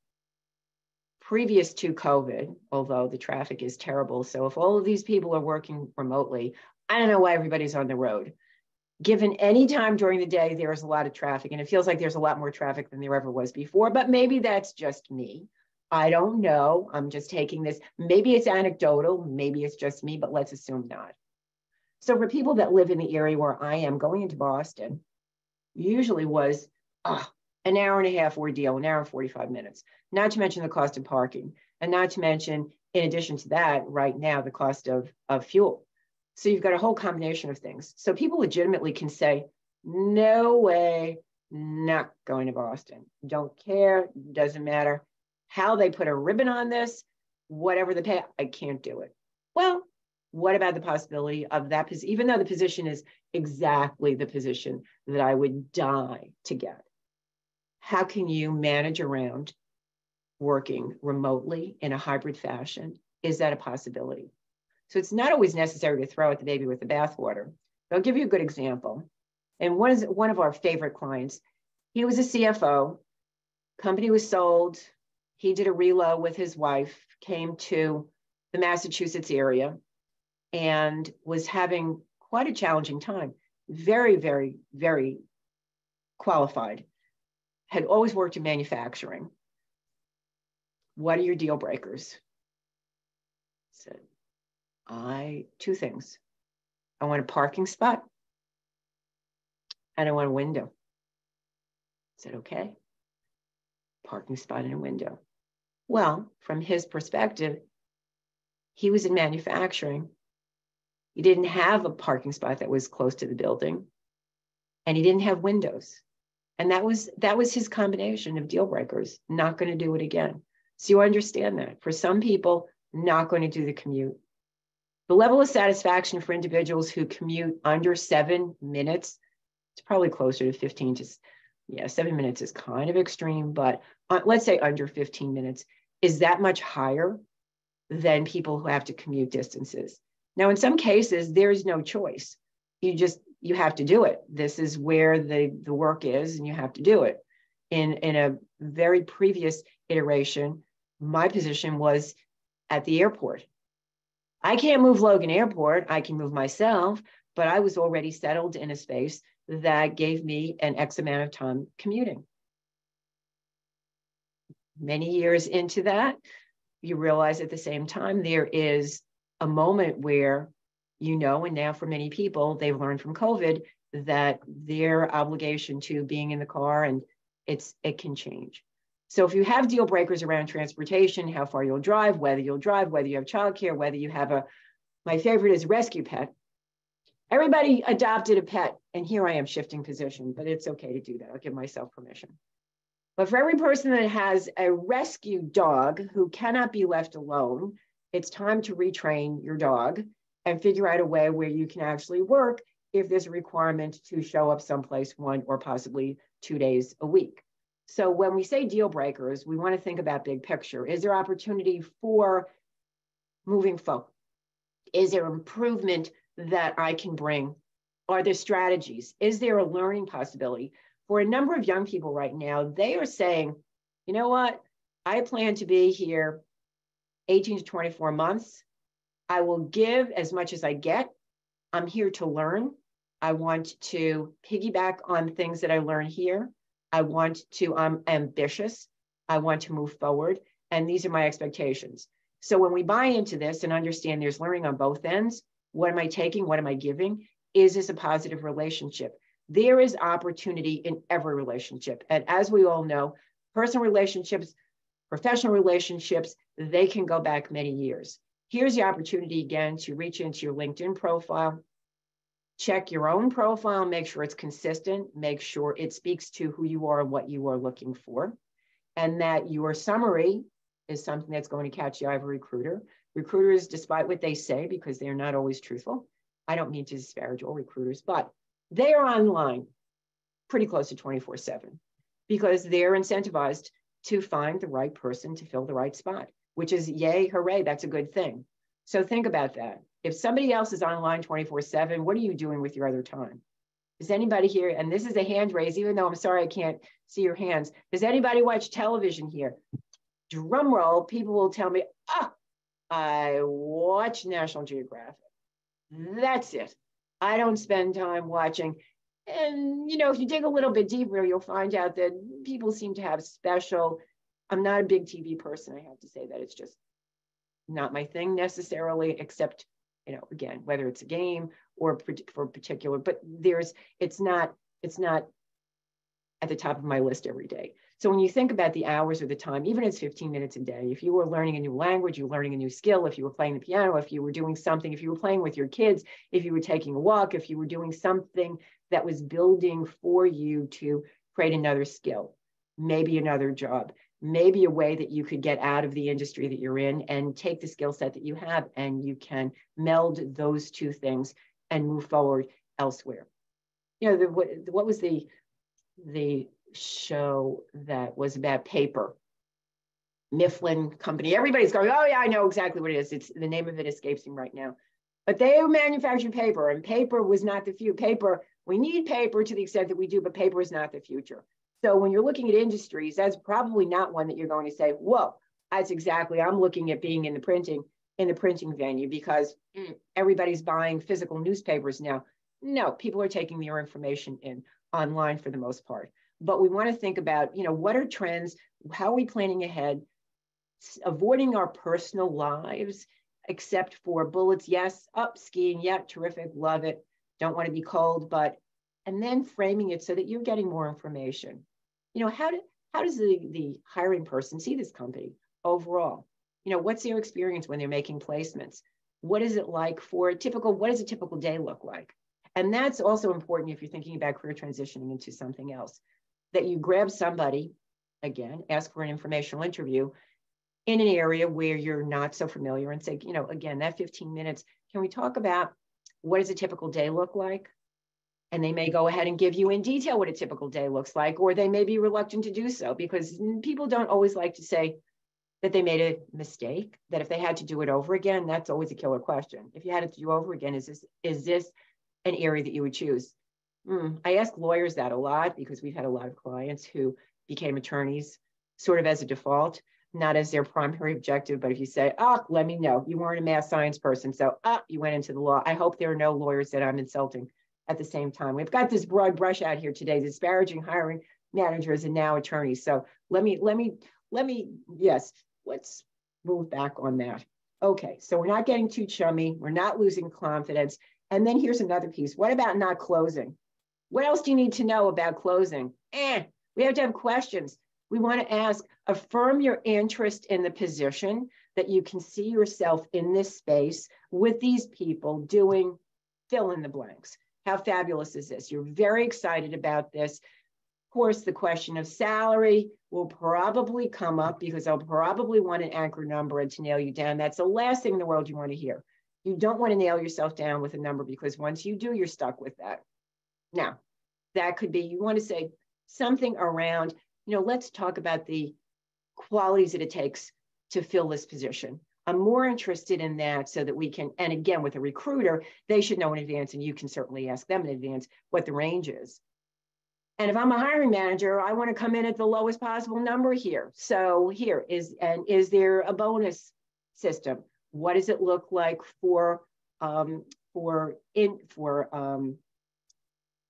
previous to COVID, although the traffic is terrible, so if all of these people are working remotely, I don't know why everybody's on the road. Given any time during the day, there's a lot of traffic, and it feels like there's a lot more traffic than there ever was before, but maybe that's just me. I don't know. I'm just taking this. Maybe it's anecdotal, maybe it's just me, but let's assume not. So for people that live in the area where I am, going into Boston usually was an hour and a half ordeal, an hour and 45 minutes, not to mention the cost of parking, and not to mention, in addition to that, right now, the cost of fuel. So you've got a whole combination of things. So people legitimately can say, no way, not going to Boston. Don't care, doesn't matter how they put a ribbon on this, whatever the pay, I can't do it. Well, what about the possibility of that position, even though the position is exactly the position that I would die to get? How can you manage around working remotely in a hybrid fashion? Is that a possibility? So it's not always necessary to throw out the baby with the bathwater. I'll give you a good example. And one of our favorite clients, he was a CFO, company was sold, he did a reload with his wife, came to the Massachusetts area, and was having quite a challenging time. Very, very, very qualified. Had always worked in manufacturing. what are your deal breakers? I said, two things. I want a parking spot and I want a window. I said, okay, parking spot and a window. Well, from his perspective, he was in manufacturing. He didn't have a parking spot that was close to the building, and he didn't have windows. And that was his combination of deal breakers. Not going to do it again. So you understand that. For some people, not going to do the commute. The level of satisfaction for individuals who commute under 7 minutes, it's probably closer to 15 to, 7 minutes is kind of extreme, but let's say under 15 minutes, is that much higher than people who have to commute distances. Now, in some cases, there's no choice. You have to do it. This is where the work is, and you have to do it. In a very previous iteration, my position was at the airport. I can't move Logan Airport. I can move myself, but I was already settled in a space that gave me an X amount of time commuting. Many years into that, you realize at the same time, there is a moment where, and now for many people, they've learned from COVID that their obligation to being in the car, and it can change. So if you have deal breakers around transportation, how far you'll drive, whether you have childcare, whether you have my favorite is rescue pet. Everybody adopted a pet, and here I am shifting position, but it's okay to do that. I'll give myself permission. But for every person that has a rescue dog who cannot be left alone, it's time to retrain your dog and figure out a way where you can actually work if there's a requirement to show up someplace 1 or possibly 2 days a week. So when we say deal breakers, we want to think about big picture. Is there opportunity for moving forward? Is there improvement that I can bring? Are there strategies? Is there a learning possibility? For a number of young people right now, they are saying, you know what? I plan to be here 18 to 24 months. I will give as much as I get. I'm here to learn. I want to piggyback on things that I learn here. I'm ambitious. I want to move forward. And these are my expectations. So when we buy into this and understand there's learning on both ends, what am I taking? What am I giving? Is this a positive relationship? There is opportunity in every relationship. And as we all know, personal relationships, professional relationships, they can go back many years. Here's the opportunity again to reach into your LinkedIn profile, check your own profile, make sure it's consistent, make sure it speaks to who you are and what you are looking for, and that your summary is something that's going to catch the eye of a recruiter. Recruiters, despite what they say, because they're not always truthful, I don't mean to disparage all recruiters, but they are online pretty close to 24/7 because they're incentivized to find the right person to fill the right spot, which is yay, hooray, that's a good thing. So think about that. If somebody else is online 24/7, what are you doing with your other time? Is anybody here, and this is a hand raise, even though I'm sorry I can't see your hands. Does anybody watch television here? Drum roll, people will tell me, I watch National Geographic. That's it. I don't spend time watching. And, if you dig a little bit deeper, you'll find out that people seem to have I'm not a big TV person. I have to say that it's just not my thing necessarily, except, again, whether it's a game or for particular, but it's not at the top of my list every day. So when you think about the hours or the time, even if it's 15 minutes a day, if you were learning a new language, you were learning a new skill, if you were playing the piano, if you were doing something, if you were playing with your kids, if you were taking a walk, if you were doing something that was building for you to create another skill, maybe another job, maybe a way that you could get out of the industry that you're in and take the skill set that you have, and you can meld those two things and move forward elsewhere. What was the show that was about paper? Mifflin Company. Everybody's going, oh yeah, I know exactly what it is. It's the name of it escapes me right now. But they manufactured paper, and paper was not the future. Paper, we need paper to the extent that we do, but paper is not the future. So when you're looking at industries, that's probably not one that you're going to say, whoa, that's exactly, I'm looking at being in the printing venue because everybody's buying physical newspapers now. No, people are taking their information in online for the most part. But we want to think about, what are trends? How are we planning ahead avoiding our personal lives, except for bullets. Yes, up skiing. Yeah, terrific. Love it. Don't want to be cold, but, and then framing it so that you're getting more information. You know, how does the hiring person see this company overall? You know, what's their experience when they're making placements? What is it like for a typical, what does a typical day look like? And that's also important if you're thinking about career transitioning into something else, that you grab somebody, again, ask for an informational interview in an area where you're not so familiar and say, you know, again, that 15 minutes, can we talk about what does a typical day look like? And they may go ahead and give you in detail what a typical day looks like, or they may be reluctant to do so because people don't always like to say that they made a mistake, that if they had to do it over again, that's always a killer question. If you had it to do over again, is this an area that you would choose? I ask lawyers that a lot because we've had a lot of clients who became attorneys sort of as a default, not as their primary objective. But if you say, oh, let me know, you weren't a math science person, so you went into the law. I hope there are no lawyers that I'm insulting at the same time. We've got this broad brush out here today, disparaging hiring managers and now attorneys. So let me, yes, let's move back on that. Okay, so we're not getting too chummy. We're not losing confidence. And then here's another piece. What about not closing? What else do you need to know about closing? We have to have questions. We want to ask, affirm your interest in the position, that you can see yourself in this space with these people doing fill in the blanks. How fabulous is this? You're very excited about this. Of course, the question of salary will probably come up because they'll probably want an anchor number and to nail you down. That's the last thing in the world you want to hear. You don't want to nail yourself down with a number because once you do, you're stuck with that. Now, that could be, you want to say something around, you know, let's talk about the qualities that it takes to fill this position. I'm more interested in that so that we can, and again, with a recruiter, they should know in advance, and you can certainly ask them in advance what the range is. And if I'm a hiring manager, I want to come in at the lowest possible number here. So here is there a bonus system? What does it look like for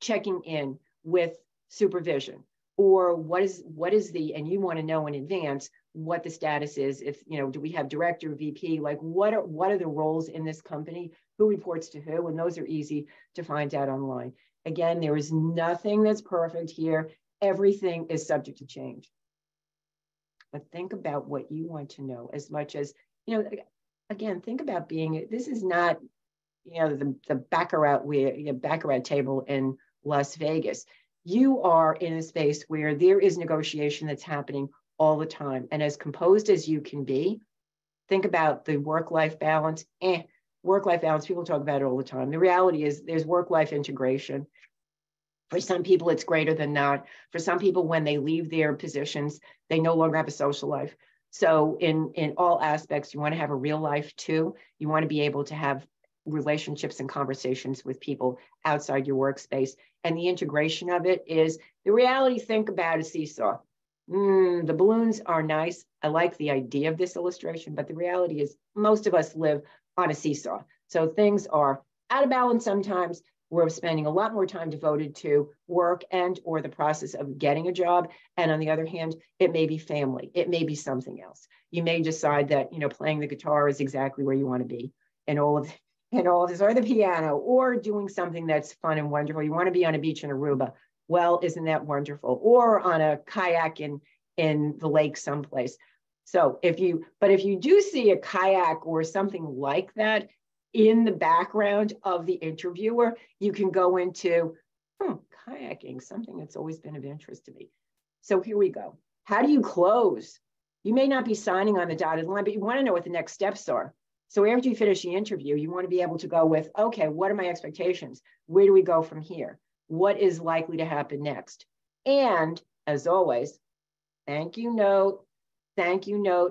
checking in with supervision? Or what is the, and you want to know in advance what the status is. If, you know, do we have director, VP, like what are the roles in this company? Who reports to who? And those are easy to find out online. Again, there is nothing that's perfect here. Everything is subject to change. But think about what you want to know as much as, you know, again, think about being, this is not, you know, the baccarat table in Las Vegas. You are in a space where there is negotiation that's happening all the time. And as composed as you can be, think about the work-life balance. Work-life balance, people talk about it all the time. The reality is there's work-life integration. For some people, it's greater than not. For some people, when they leave their positions, they no longer have a social life. So in all aspects, you want to have a real life too. You want to be able to have relationships and conversations with people outside your workspace. And the integration of it is the reality. Think about a seesaw. The balloons are nice. I like the idea of this illustration, but the reality is most of us live on a seesaw. So things are out of balance sometimes. We're spending a lot more time devoted to work and or the process of getting a job. And on the other hand, it may be family. It may be something else. You may decide that, you know, playing the guitar is exactly where you want to be and all of this, or the piano, or doing something that's fun and wonderful. You want to be on a beach in Aruba. Well, isn't that wonderful? Or on a kayak in the lake someplace. So if you do see a kayak or something like that in the background of the interviewer, you can go into kayaking, something that's always been of interest to me. So here we go. How do you close? You may not be signing on the dotted line, but you want to know what the next steps are. So after you finish the interview, you want to be able to go with, okay, what are my expectations? Where do we go from here? What is likely to happen next? And as always, thank you note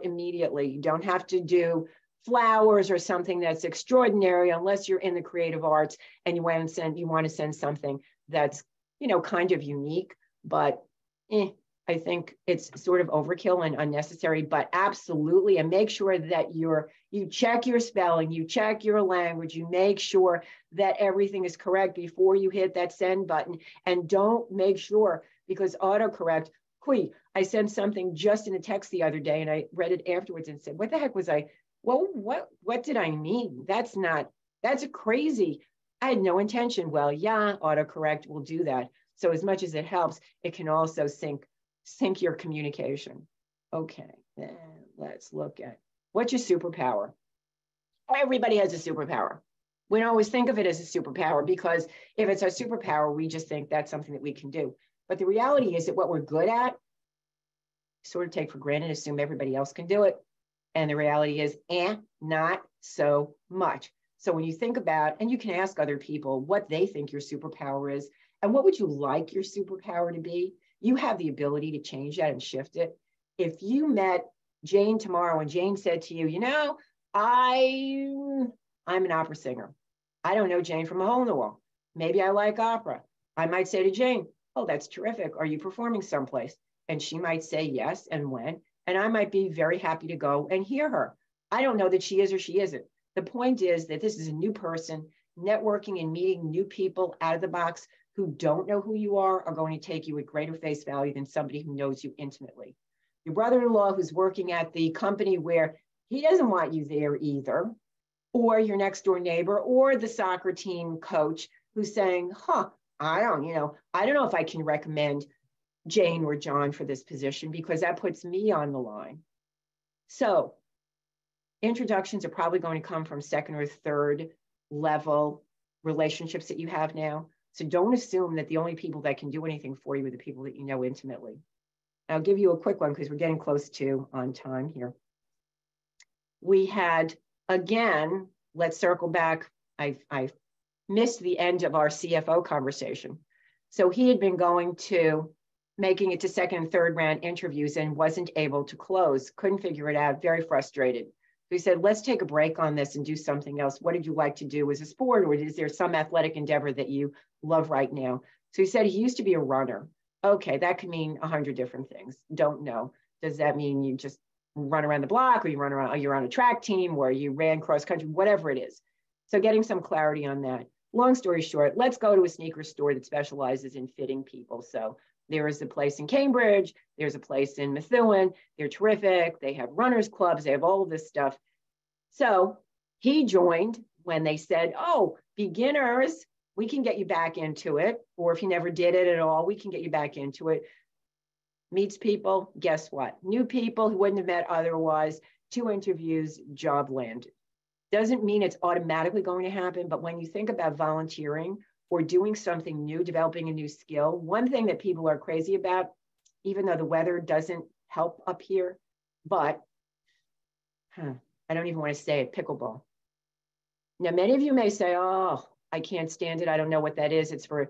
immediately. You don't have to do flowers or something that's extraordinary unless you're in the creative arts and you want to send something that's, you know, kind of unique, but I think it's sort of overkill and unnecessary, but absolutely. And make sure that you check your spelling, you check your language, you make sure that everything is correct before you hit that send button. And don't make sure, because autocorrect I sent something just in a text the other day and I read it afterwards and said, what the heck was I, well, what did I mean? That's crazy. I had no intention. Well, yeah, autocorrect will do that. So as much as it helps, it can also sync your communication. Okay, then let's look at what's your superpower. Everybody has a superpower. We don't always think of it as a superpower because if it's our superpower, we just think that's something that we can do. But the reality is that what we're good at, sort of take for granted, assume everybody else can do it. And the reality is, not so much. So when you think about, and you can ask other people what they think your superpower is, and what would you like your superpower to be? You have the ability to change that and shift it. If you met Jane tomorrow and Jane said to you, you know, I'm an opera singer. I don't know Jane from a hole in the wall. Maybe I like opera. I might say to Jane, oh, that's terrific. Are you performing someplace? And she might say yes and when. And I might be very happy to go and hear her. I don't know that she is or she isn't. The point is that this is a new person. Networking and meeting new people out of the box who don't know who you are going to take you at greater face value than somebody who knows you intimately. Your brother-in-law who's working at the company where he doesn't want you there either, or your next door neighbor, or the soccer team coach who's saying, I don't know if I can recommend Jane or John for this position because that puts me on the line. So introductions are probably going to come from second or third level relationships that you have now. So don't assume that the only people that can do anything for you are the people that you know intimately. I'll give you a quick one because we're getting close to on time here. We had, again, let's circle back. I missed the end of our CFO conversation. So he had been going to making it to second and third round interviews and wasn't able to close, couldn't figure it out, very frustrated. So he said, let's take a break on this and do something else. What did you like to do as a sport, or is there some athletic endeavor that you love right now? So he said he used to be a runner. Okay, that could mean 100 different things. Don't know. Does that mean you just run around the block, or you run around, or you're on a track team, or you ran cross country, whatever it is? So getting some clarity on that. Long story short, let's go to a sneaker store that specializes in fitting people. So there is a place in Cambridge, there's a place in Methuen, they're terrific, they have runners clubs, they have all of this stuff. So he joined when they said, oh, beginners, we can get you back into it. Or if you never did it at all, we can get you back into it. Meets people, guess what? New people who wouldn't have met otherwise, 2 interviews, job landed. Doesn't mean it's automatically going to happen, but when you think about volunteering or doing something new, developing a new skill, one thing that people are crazy about, even though the weather doesn't help up here, but I don't even want to say it, pickleball. Now, many of you may say, oh, I can't stand it. I don't know what that is. It's for,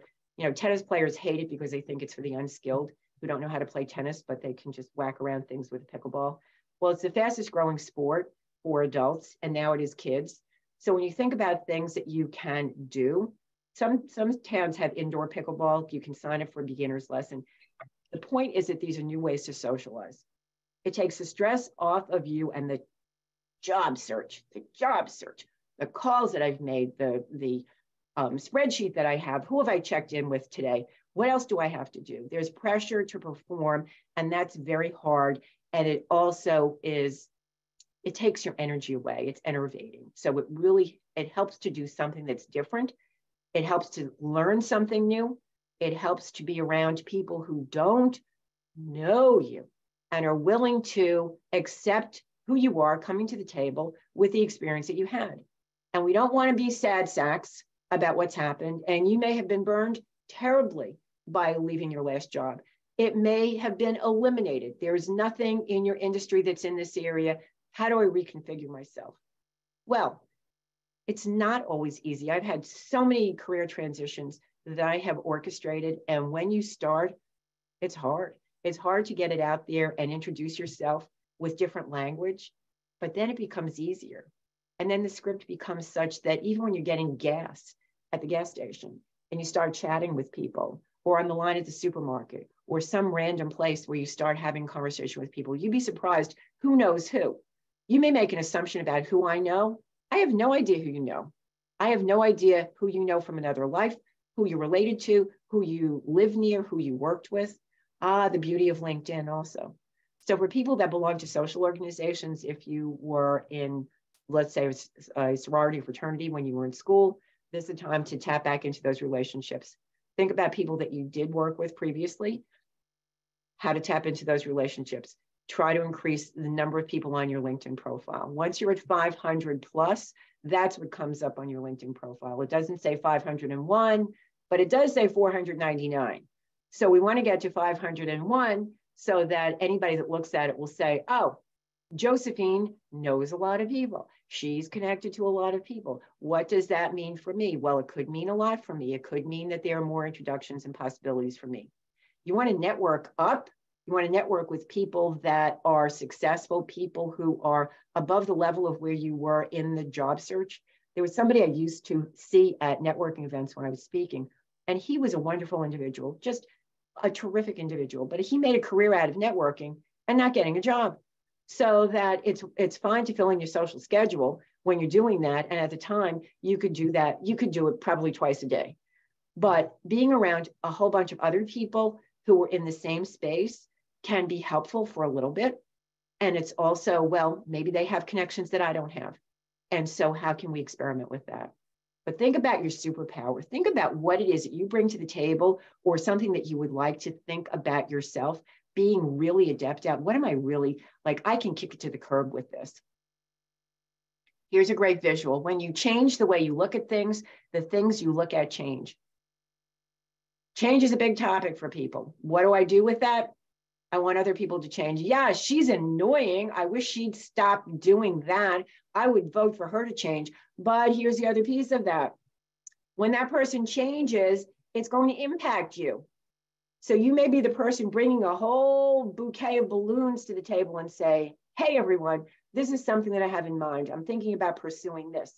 tennis players hate it because they think it's for the unskilled who don't know how to play tennis, but they can just whack around things with pickleball. Well, it's the fastest growing sport for adults, and now it is kids. So when you think about things that you can do, some towns have indoor pickleball. You can sign up for a beginner's lesson. The point is that these are new ways to socialize. It takes the stress off of you and the job search, the calls that I've made, the spreadsheet that I have. Who have I checked in with today? What else do I have to do? There's pressure to perform, and that's very hard. And it also it takes your energy away. It's enervating. So it helps to do something that's different. It helps to learn something new. It helps to be around people who don't know you and are willing to accept who you are coming to the table with the experience that you had. And we don't want to be sad sacks about what's happened. And you may have been burned terribly by leaving your last job. It may have been eliminated. There is nothing in your industry that's in this area. How do I reconfigure myself? Well, it's not always easy. I've had so many career transitions that I have orchestrated. And when you start, it's hard. It's hard to get it out there and introduce yourself with different language, but then it becomes easier. And then the script becomes such that even when you're getting gas at the gas station and you start chatting with people, or on the line at the supermarket, or some random place where you start having conversation with people, you'd be surprised who knows who. You may make an assumption about who I know. I have no idea who you know. I have no idea who you know from another life, who you're related to, who you live near, who you worked with. The beauty of LinkedIn also. So for people that belong to social organizations, if you were in, let's say, a sorority or fraternity when you were in school, this is the time to tap back into those relationships. Think about people that you did work with previously, how to tap into those relationships. Try to increase the number of people on your LinkedIn profile. Once you're at 500 plus, that's what comes up on your LinkedIn profile. It doesn't say 501, but it does say 499. So we want to get to 501 so that anybody that looks at it will say, oh, Josephine knows a lot of people. She's connected to a lot of people. What does that mean for me? Well, it could mean a lot for me. It could mean that there are more introductions and possibilities for me. You want to network up. You want to network with people that are successful, people who are above the level of where you were in the job search. There was somebody I used to see at networking events when I was speaking, and he was a wonderful individual, just a terrific individual, but he made a career out of networking and not getting a job. So that it's fine to fill in your social schedule when you're doing that. And at the time, you could do that. You could do it probably twice a day. But being around a whole bunch of other people who were in the same space can be helpful for a little bit. And it's also, well, maybe they have connections that I don't have. And so how can we experiment with that? But think about your superpower. Think about what it is that you bring to the table or something that you would like to think about yourself being really adept at. What am I really, like, I can kick it to the curb with this. Here's a great visual. When you change the way you look at things, the things you look at change. Change is a big topic for people. What do I do with that? I want other people to change. Yeah, she's annoying. I wish she'd stop doing that. I would vote for her to change. But here's the other piece of that. When that person changes, it's going to impact you. So you may be the person bringing a whole bouquet of balloons to the table and say, hey, everyone, this is something that I have in mind. I'm thinking about pursuing this.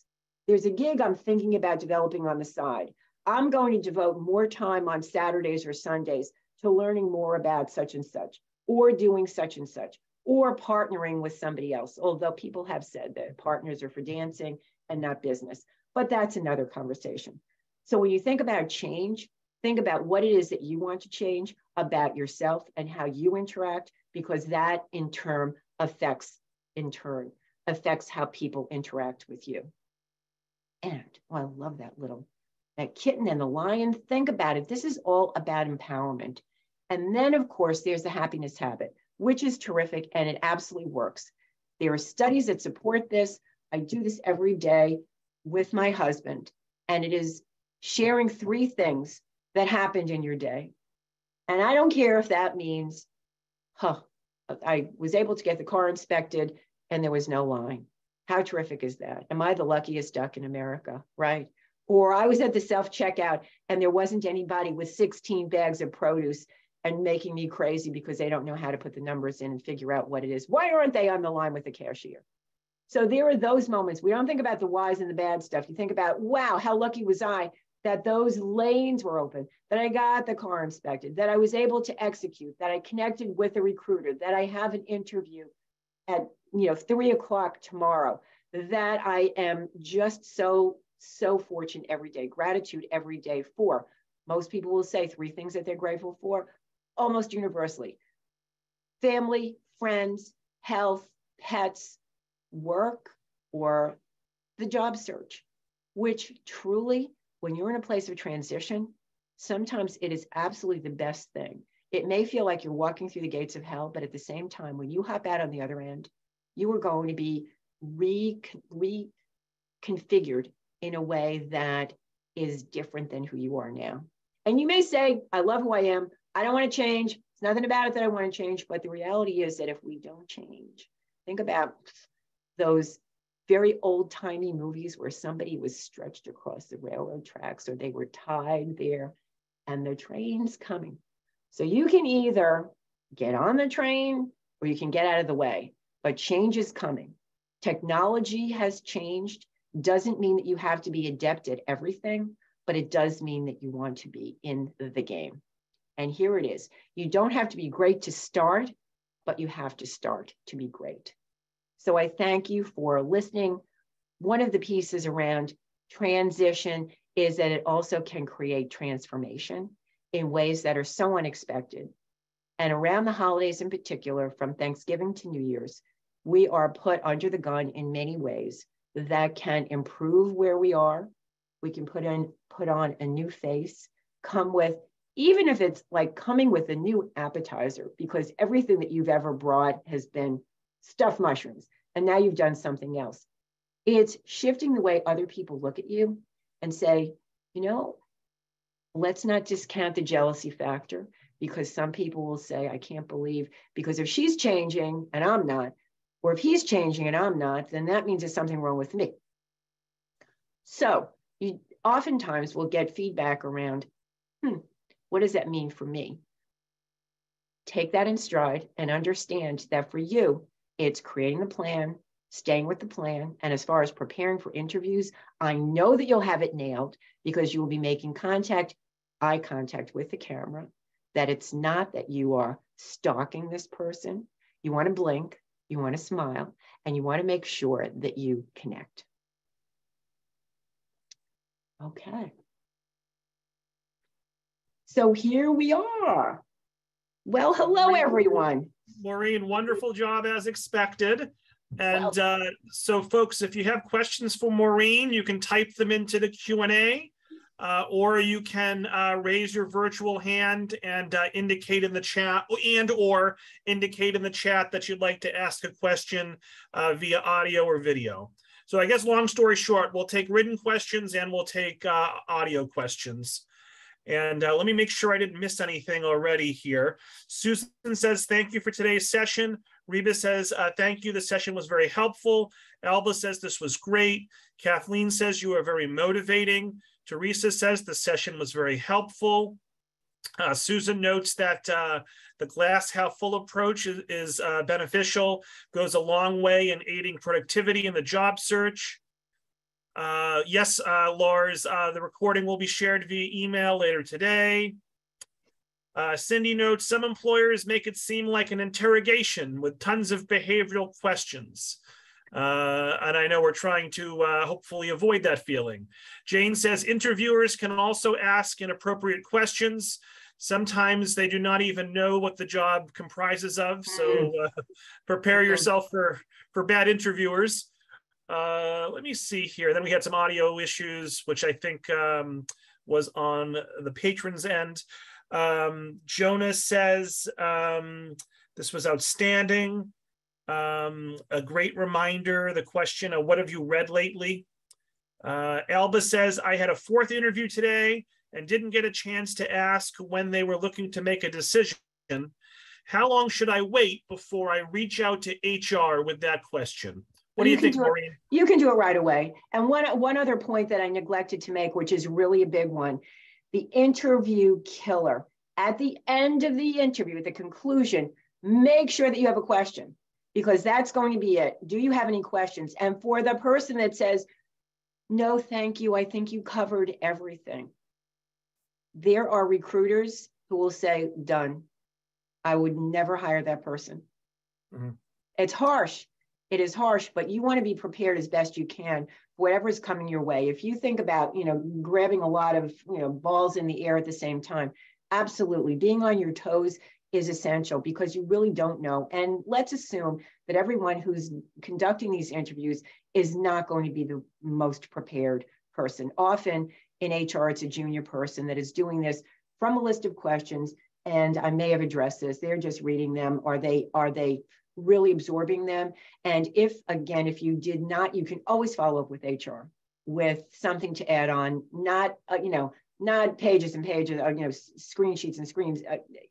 There's a gig I'm thinking about developing on the side. I'm going to devote more time on Saturdays or Sundays to learning more about such and such, or doing such and such, or partnering with somebody else. Although people have said that partners are for dancing and not business, but that's another conversation. So when you think about change, think about what it is that you want to change about yourself and how you interact, because that in turn affects how people interact with you. And oh, I love that kitten and the lion. Think about it. This is all about empowerment. And then, of course, there's the happiness habit, which is terrific, and it absolutely works. There are studies that support this. I do this every day with my husband, and it is sharing 3 things that happened in your day. And I don't care if that means, I was able to get the car inspected and there was no line. How terrific is that? Am I the luckiest duck in America, right? Or I was at the self-checkout and there wasn't anybody with 16 bags of produce and making me crazy because they don't know how to put the numbers in and figure out what it is. Why aren't they on the line with the cashier? So there are those moments. We don't think about the whys and the bad stuff. You think about, wow, how lucky was I that those lanes were open, that I got the car inspected, that I was able to execute, that I connected with a recruiter, that I have an interview at 3 o'clock tomorrow, that I am just so fortunate every day, gratitude every day for. Most people will say 3 things that they're grateful for, almost universally. Family, friends, health, pets, work, or the job search, which truly, when you're in a place of transition, sometimes it is absolutely the best thing. It may feel like you're walking through the gates of hell, but at the same time, when you hop out on the other end, you are going to be reconfigured in a way that is different than who you are now. And you may say, I love who I am. I don't want to change. There's nothing about it that I want to change. But the reality is that if we don't change, think about those very old-timey movies where somebody was stretched across the railroad tracks or they were tied there and the train's coming. So you can either get on the train or you can get out of the way, but change is coming. Technology has changed. Doesn't mean that you have to be adept at everything, but it does mean that you want to be in the game. And here it is. You don't have to be great to start, but you have to start to be great. So I thank you for listening. One of the pieces around transition is that it also can create transformation in ways that are so unexpected. And around the holidays in particular, from Thanksgiving to New Year's, we are put under the gun in many ways that can improve where we are. We can put on a new face, come with, even if it's like coming with a new appetizer, because everything that you've ever brought has been stuffed mushrooms, and now you've done something else. It's shifting the way other people look at you and say, you know, let's not discount the jealousy factor, because some people will say, I can't believe, because if she's changing and I'm not, or if he's changing and I'm not, then that means there's something wrong with me. So you oftentimes will get feedback around, what does that mean for me? Take that in stride and understand that for you, it's creating the plan, staying with the plan. And as far as preparing for interviews, I know that you'll have it nailed because you will be making eye contact with the camera, that it's not that you are stalking this person. You want to blink, you want to smile, and you want to make sure that you connect. Okay. So here we are. Well, hello, everyone. Maureen, wonderful job as expected. And so folks, if you have questions for Maureen, you can type them into the Q&A, or you can raise your virtual hand and indicate in the chat, or indicate in the chat that you'd like to ask a question via audio or video. So I guess long story short, we'll take written questions and we'll take audio questions. And let me make sure I didn't miss anything already here. Susan says, thank you for today's session. Reba says, thank you. The session was very helpful. Alba says, this was great. Kathleen says, you are very motivating. Teresa says, the session was very helpful. Susan notes that the glass half full approach is beneficial, goes a long way in aiding productivity in the job search. Yes, Lars, the recording will be shared via email later today. Cindy notes, some employers make it seem like an interrogation with tons of behavioral questions. And I know we're trying to hopefully avoid that feeling. Jane says, interviewers can also ask inappropriate questions. Sometimes they do not even know what the job comprises of. So prepare yourself for bad interviewers. Let me see here. Then we had some audio issues, which I think was on the patrons' end. Jonas says, this was outstanding. A great reminder, the question of what have you read lately? Alba says, I had a 4th interview today and didn't get a chance to ask when they were looking to make a decision. How long should I wait before I reach out to HR with that question? What do you think, Maureen? You can do it right away. And one other point that I neglected to make, which is really a big one, the interview killer. At the end of the interview, at the conclusion, make sure that you have a question, because that's going to be it. Do you have any questions? And for the person that says, no, thank you, I think you covered everything, there are recruiters who will say, done. I would never hire that person. Mm-hmm. It's harsh. It is harsh, but you want to be prepared as best you can for whatever is coming your way. If you think about, grabbing a lot of, balls in the air at the same time, absolutely. Being on your toes is essential, because you really don't know. And let's assume that everyone who's conducting these interviews is not going to be the most prepared person. Often in HR, it's a junior person that is doing this from a list of questions. And I may have addressed this. They're just reading them. Are they really absorbing them? And if you did not, you can always follow up with HR with something to add on, not pages and pages, screen sheets and screens.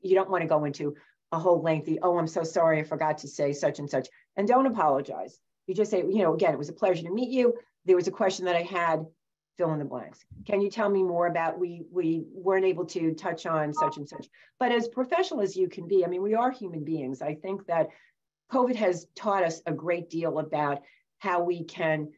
You don't want to go into a whole lengthy, oh, I'm so sorry, I forgot to say such and such. And don't apologize. You just say, again, it was a pleasure to meet you. There was a question that I had, fill in the blanks. Can you tell me more about, we weren't able to touch on such and such. But as professional as you can be, we are human beings. I think that COVID has taught us a great deal about how we can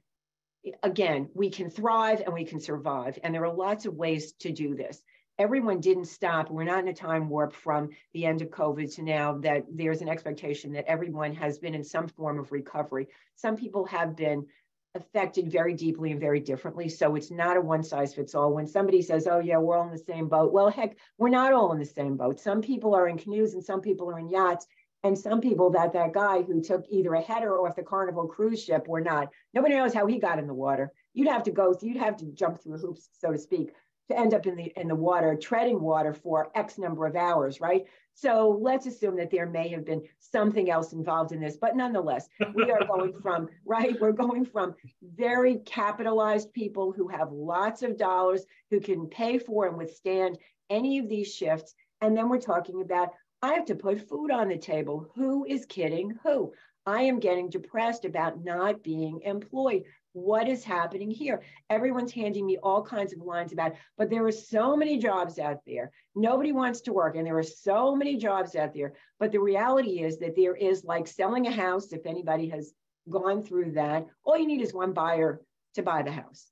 thrive and we can survive. And there are lots of ways to do this. Everyone didn't stop. We're not in a time warp from the end of COVID to now, that there's an expectation that everyone has been in some form of recovery. Some people have been affected very deeply and very differently. So it's not a one size fits all. When somebody says, oh yeah, we're all in the same boat. Well, heck, we're not all in the same boat. Some people are in canoes and some people are in yachts. And some people that guy who took either a header off the Carnival cruise ship or not, nobody knows how he got in the water. You'd have to jump through hoops, so to speak, to end up in the water, treading water for X number of hours, right? So let's assume that there may have been something else involved in this, but nonetheless, we are going from, right? We're going from very capitalized people who have lots of dollars, who can pay for and withstand any of these shifts. And then we're talking about, I have to put food on the table. Who is kidding who? I am getting depressed about not being employed. What is happening here? Everyone's handing me all kinds of lines about, but there are so many jobs out there. Nobody wants to work, and there are so many jobs out there. But the reality is that there is, like selling a house, if anybody has gone through that, all you need is one buyer to buy the house.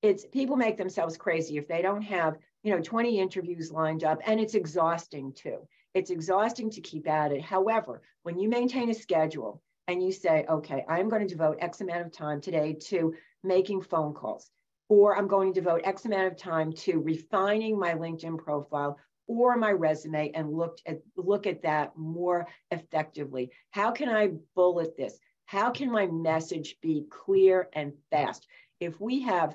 It's people make themselves crazy if they don't have, 20 interviews lined up, and it's exhausting too. It's exhausting to keep at it. However, when you maintain a schedule, and you say, okay, I'm going to devote X amount of time today to making phone calls, or I'm going to devote X amount of time to refining my LinkedIn profile or my resume and look at that more effectively. How can I bullet this? How can my message be clear and fast? If we have,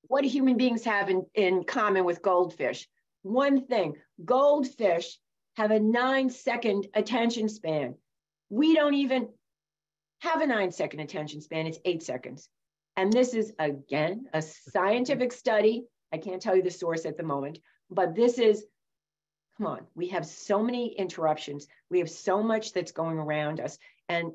what do human beings have in common with goldfish? One thing, goldfish have a 9-second attention span. We don't even have a 9-second attention span. It's 8 seconds. And this is, again, a scientific study. I can't tell you the source at the moment, but this is, come on, we have so many interruptions. We have so much that's going around us. And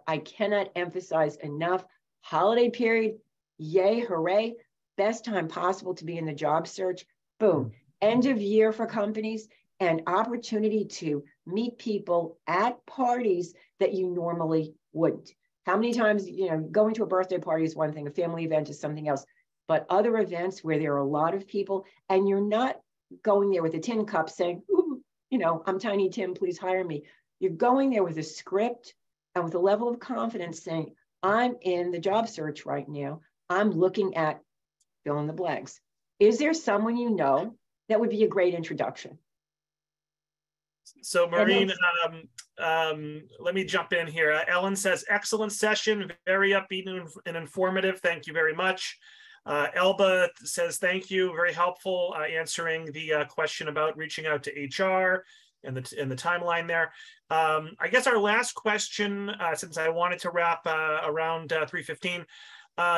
I cannot emphasize enough, holiday period, yay, hooray, best time possible to be in the job search. Boom. End of year for companies. And opportunity to meet people at parties that you normally wouldn't. How many times, going to a birthday party is one thing, a family event is something else, but other events where there are a lot of people and you're not going there with a tin cup saying, ooh, I'm Tiny Tim, please hire me. You're going there with a script and with a level of confidence saying, I'm in the job search right now. I'm looking at fill in the blanks. Is there someone that would be a great introduction? So Maureen, let me jump in here. Ellen says, excellent session, very upbeat and informative. Thank you very much. Elba says, thank you, very helpful answering the question about reaching out to HR and the timeline there. I guess our last question, since I wanted to wrap around 3:15,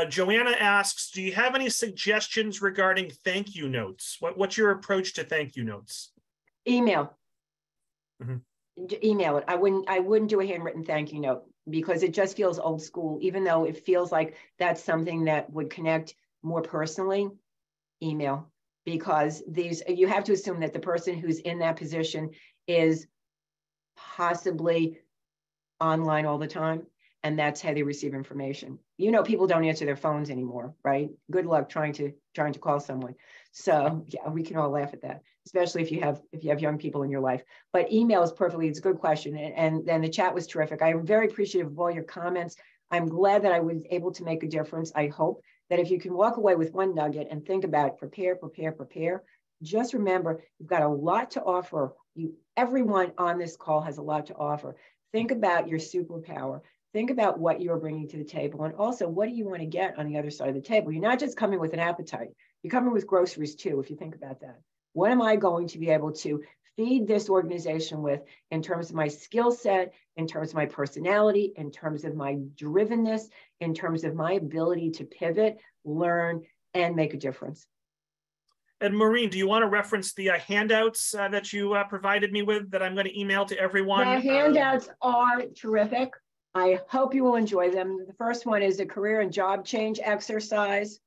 Joanna asks, do you have any suggestions regarding thank you notes? What's your approach to thank you notes? Email. Mm-hmm. Email it. I wouldn't do a handwritten thank you note because it just feels old school, even though it feels like that's something that would connect more personally. Email, because you have to assume that the person who's in that position is possibly online all the time, and that's how they receive information. People don't answer their phones anymore, right? Good luck trying to call someone. So yeah, we can all laugh at that, especially if you have young people in your life. But email is it's a good question. And then the chat was terrific. I'm very appreciative of all your comments. I'm glad that I was able to make a difference. I hope that if you can walk away with one nugget and think about prepare, just remember, you've got a lot to offer. Everyone on this call has a lot to offer. Think about your superpower. Think about what you're bringing to the table. And also, what do you want to get on the other side of the table? You're not just coming with an appetite. You're coming with groceries too, if you think about that. What am I going to be able to feed this organization with in terms of my skill set, in terms of my personality, in terms of my drivenness, in terms of my ability to pivot, learn, and make a difference? And Maureen, do you want to reference the handouts that you provided me with that I'm going to email to everyone? The handouts are terrific. I hope you will enjoy them. The first one is a career and job change exercise.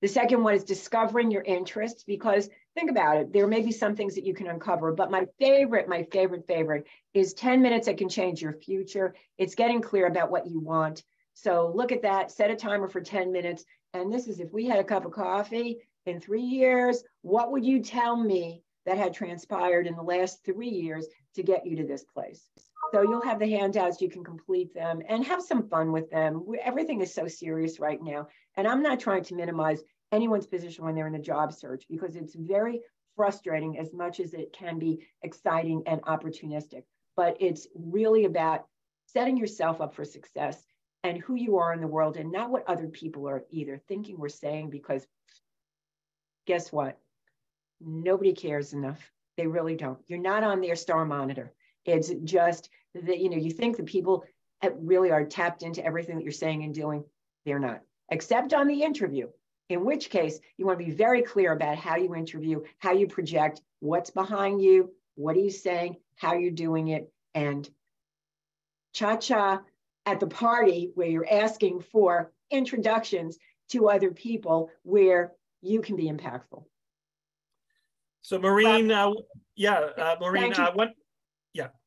The second one is discovering your interests, because think about it, there may be some things that you can uncover, but my favorite is 10 minutes that can change your future. It's getting clear about what you want. So look at that, set a timer for 10 minutes. And this is, if we had a cup of coffee in 3 years, what would you tell me that had transpired in the last 3 years to get you to this place? So you'll have the handouts, you can complete them and have some fun with them. Everything is so serious right now. And I'm not trying to minimize anyone's position when they're in a job search, because it's very frustrating as much as it can be exciting and opportunistic. But it's really about setting yourself up for success and who you are in the world, and not what other people are either thinking or saying, because guess what? Nobody cares enough. They really don't. You're not on their star monitor. It's just that, you think the people that really are tapped into everything that you're saying and doing. They're not, except on the interview, in which case you want to be very clear about how you interview, how you project, what's behind you, what are you saying, how you're doing it, and cha-cha at the party where you're asking for introductions to other people where you can be impactful. So Maureen, Maureen,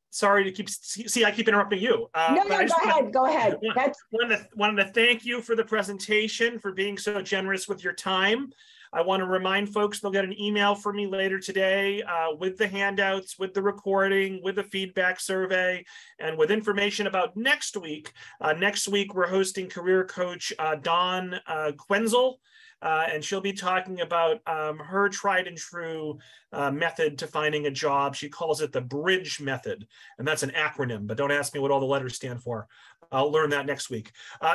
sorry to I keep interrupting you. Go ahead. Wanted to thank you for the presentation, for being so generous with your time. I want to remind folks they'll get an email from me later today with the handouts, with the recording, with the feedback survey, and with information about next week. Next week, we're hosting career coach Dawn Quenzel. And she'll be talking about her tried and true method to finding a job. She calls it the Bridge Method, and that's an acronym, but don't ask me what all the letters stand for. I'll learn that next week.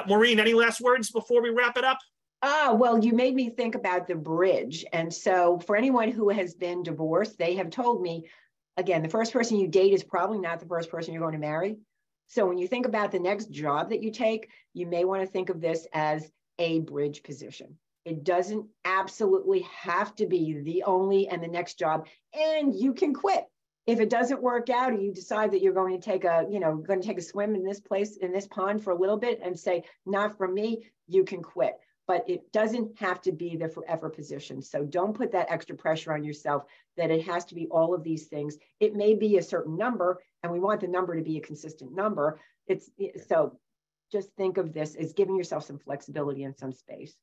Maureen, any last words before we wrap it up? Well, you made me think about the bridge. And so for anyone who has been divorced, they have told me, again, the first person you date is probably not the first person you're going to marry. So when you think about the next job that you take, you may want to think of this as a bridge position. It doesn't absolutely have to be the only and the next job, and you can quit if it doesn't work out, or you decide that you're going to take a swim in this pond for a little bit and say, not for me, you can quit. But it doesn't have to be the forever position. So don't put that extra pressure on yourself that it has to be all of these things. It may be a certain number, and we want the number to be a consistent number. So just think of this as giving yourself some flexibility and some space.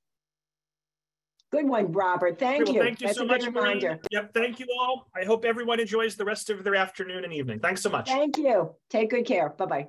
Good one, Robert. Thank you. Thank you so much, Maureen. Yep, thank you all. I hope everyone enjoys the rest of their afternoon and evening. Thanks so much. Thank you. Take good care. Bye-bye.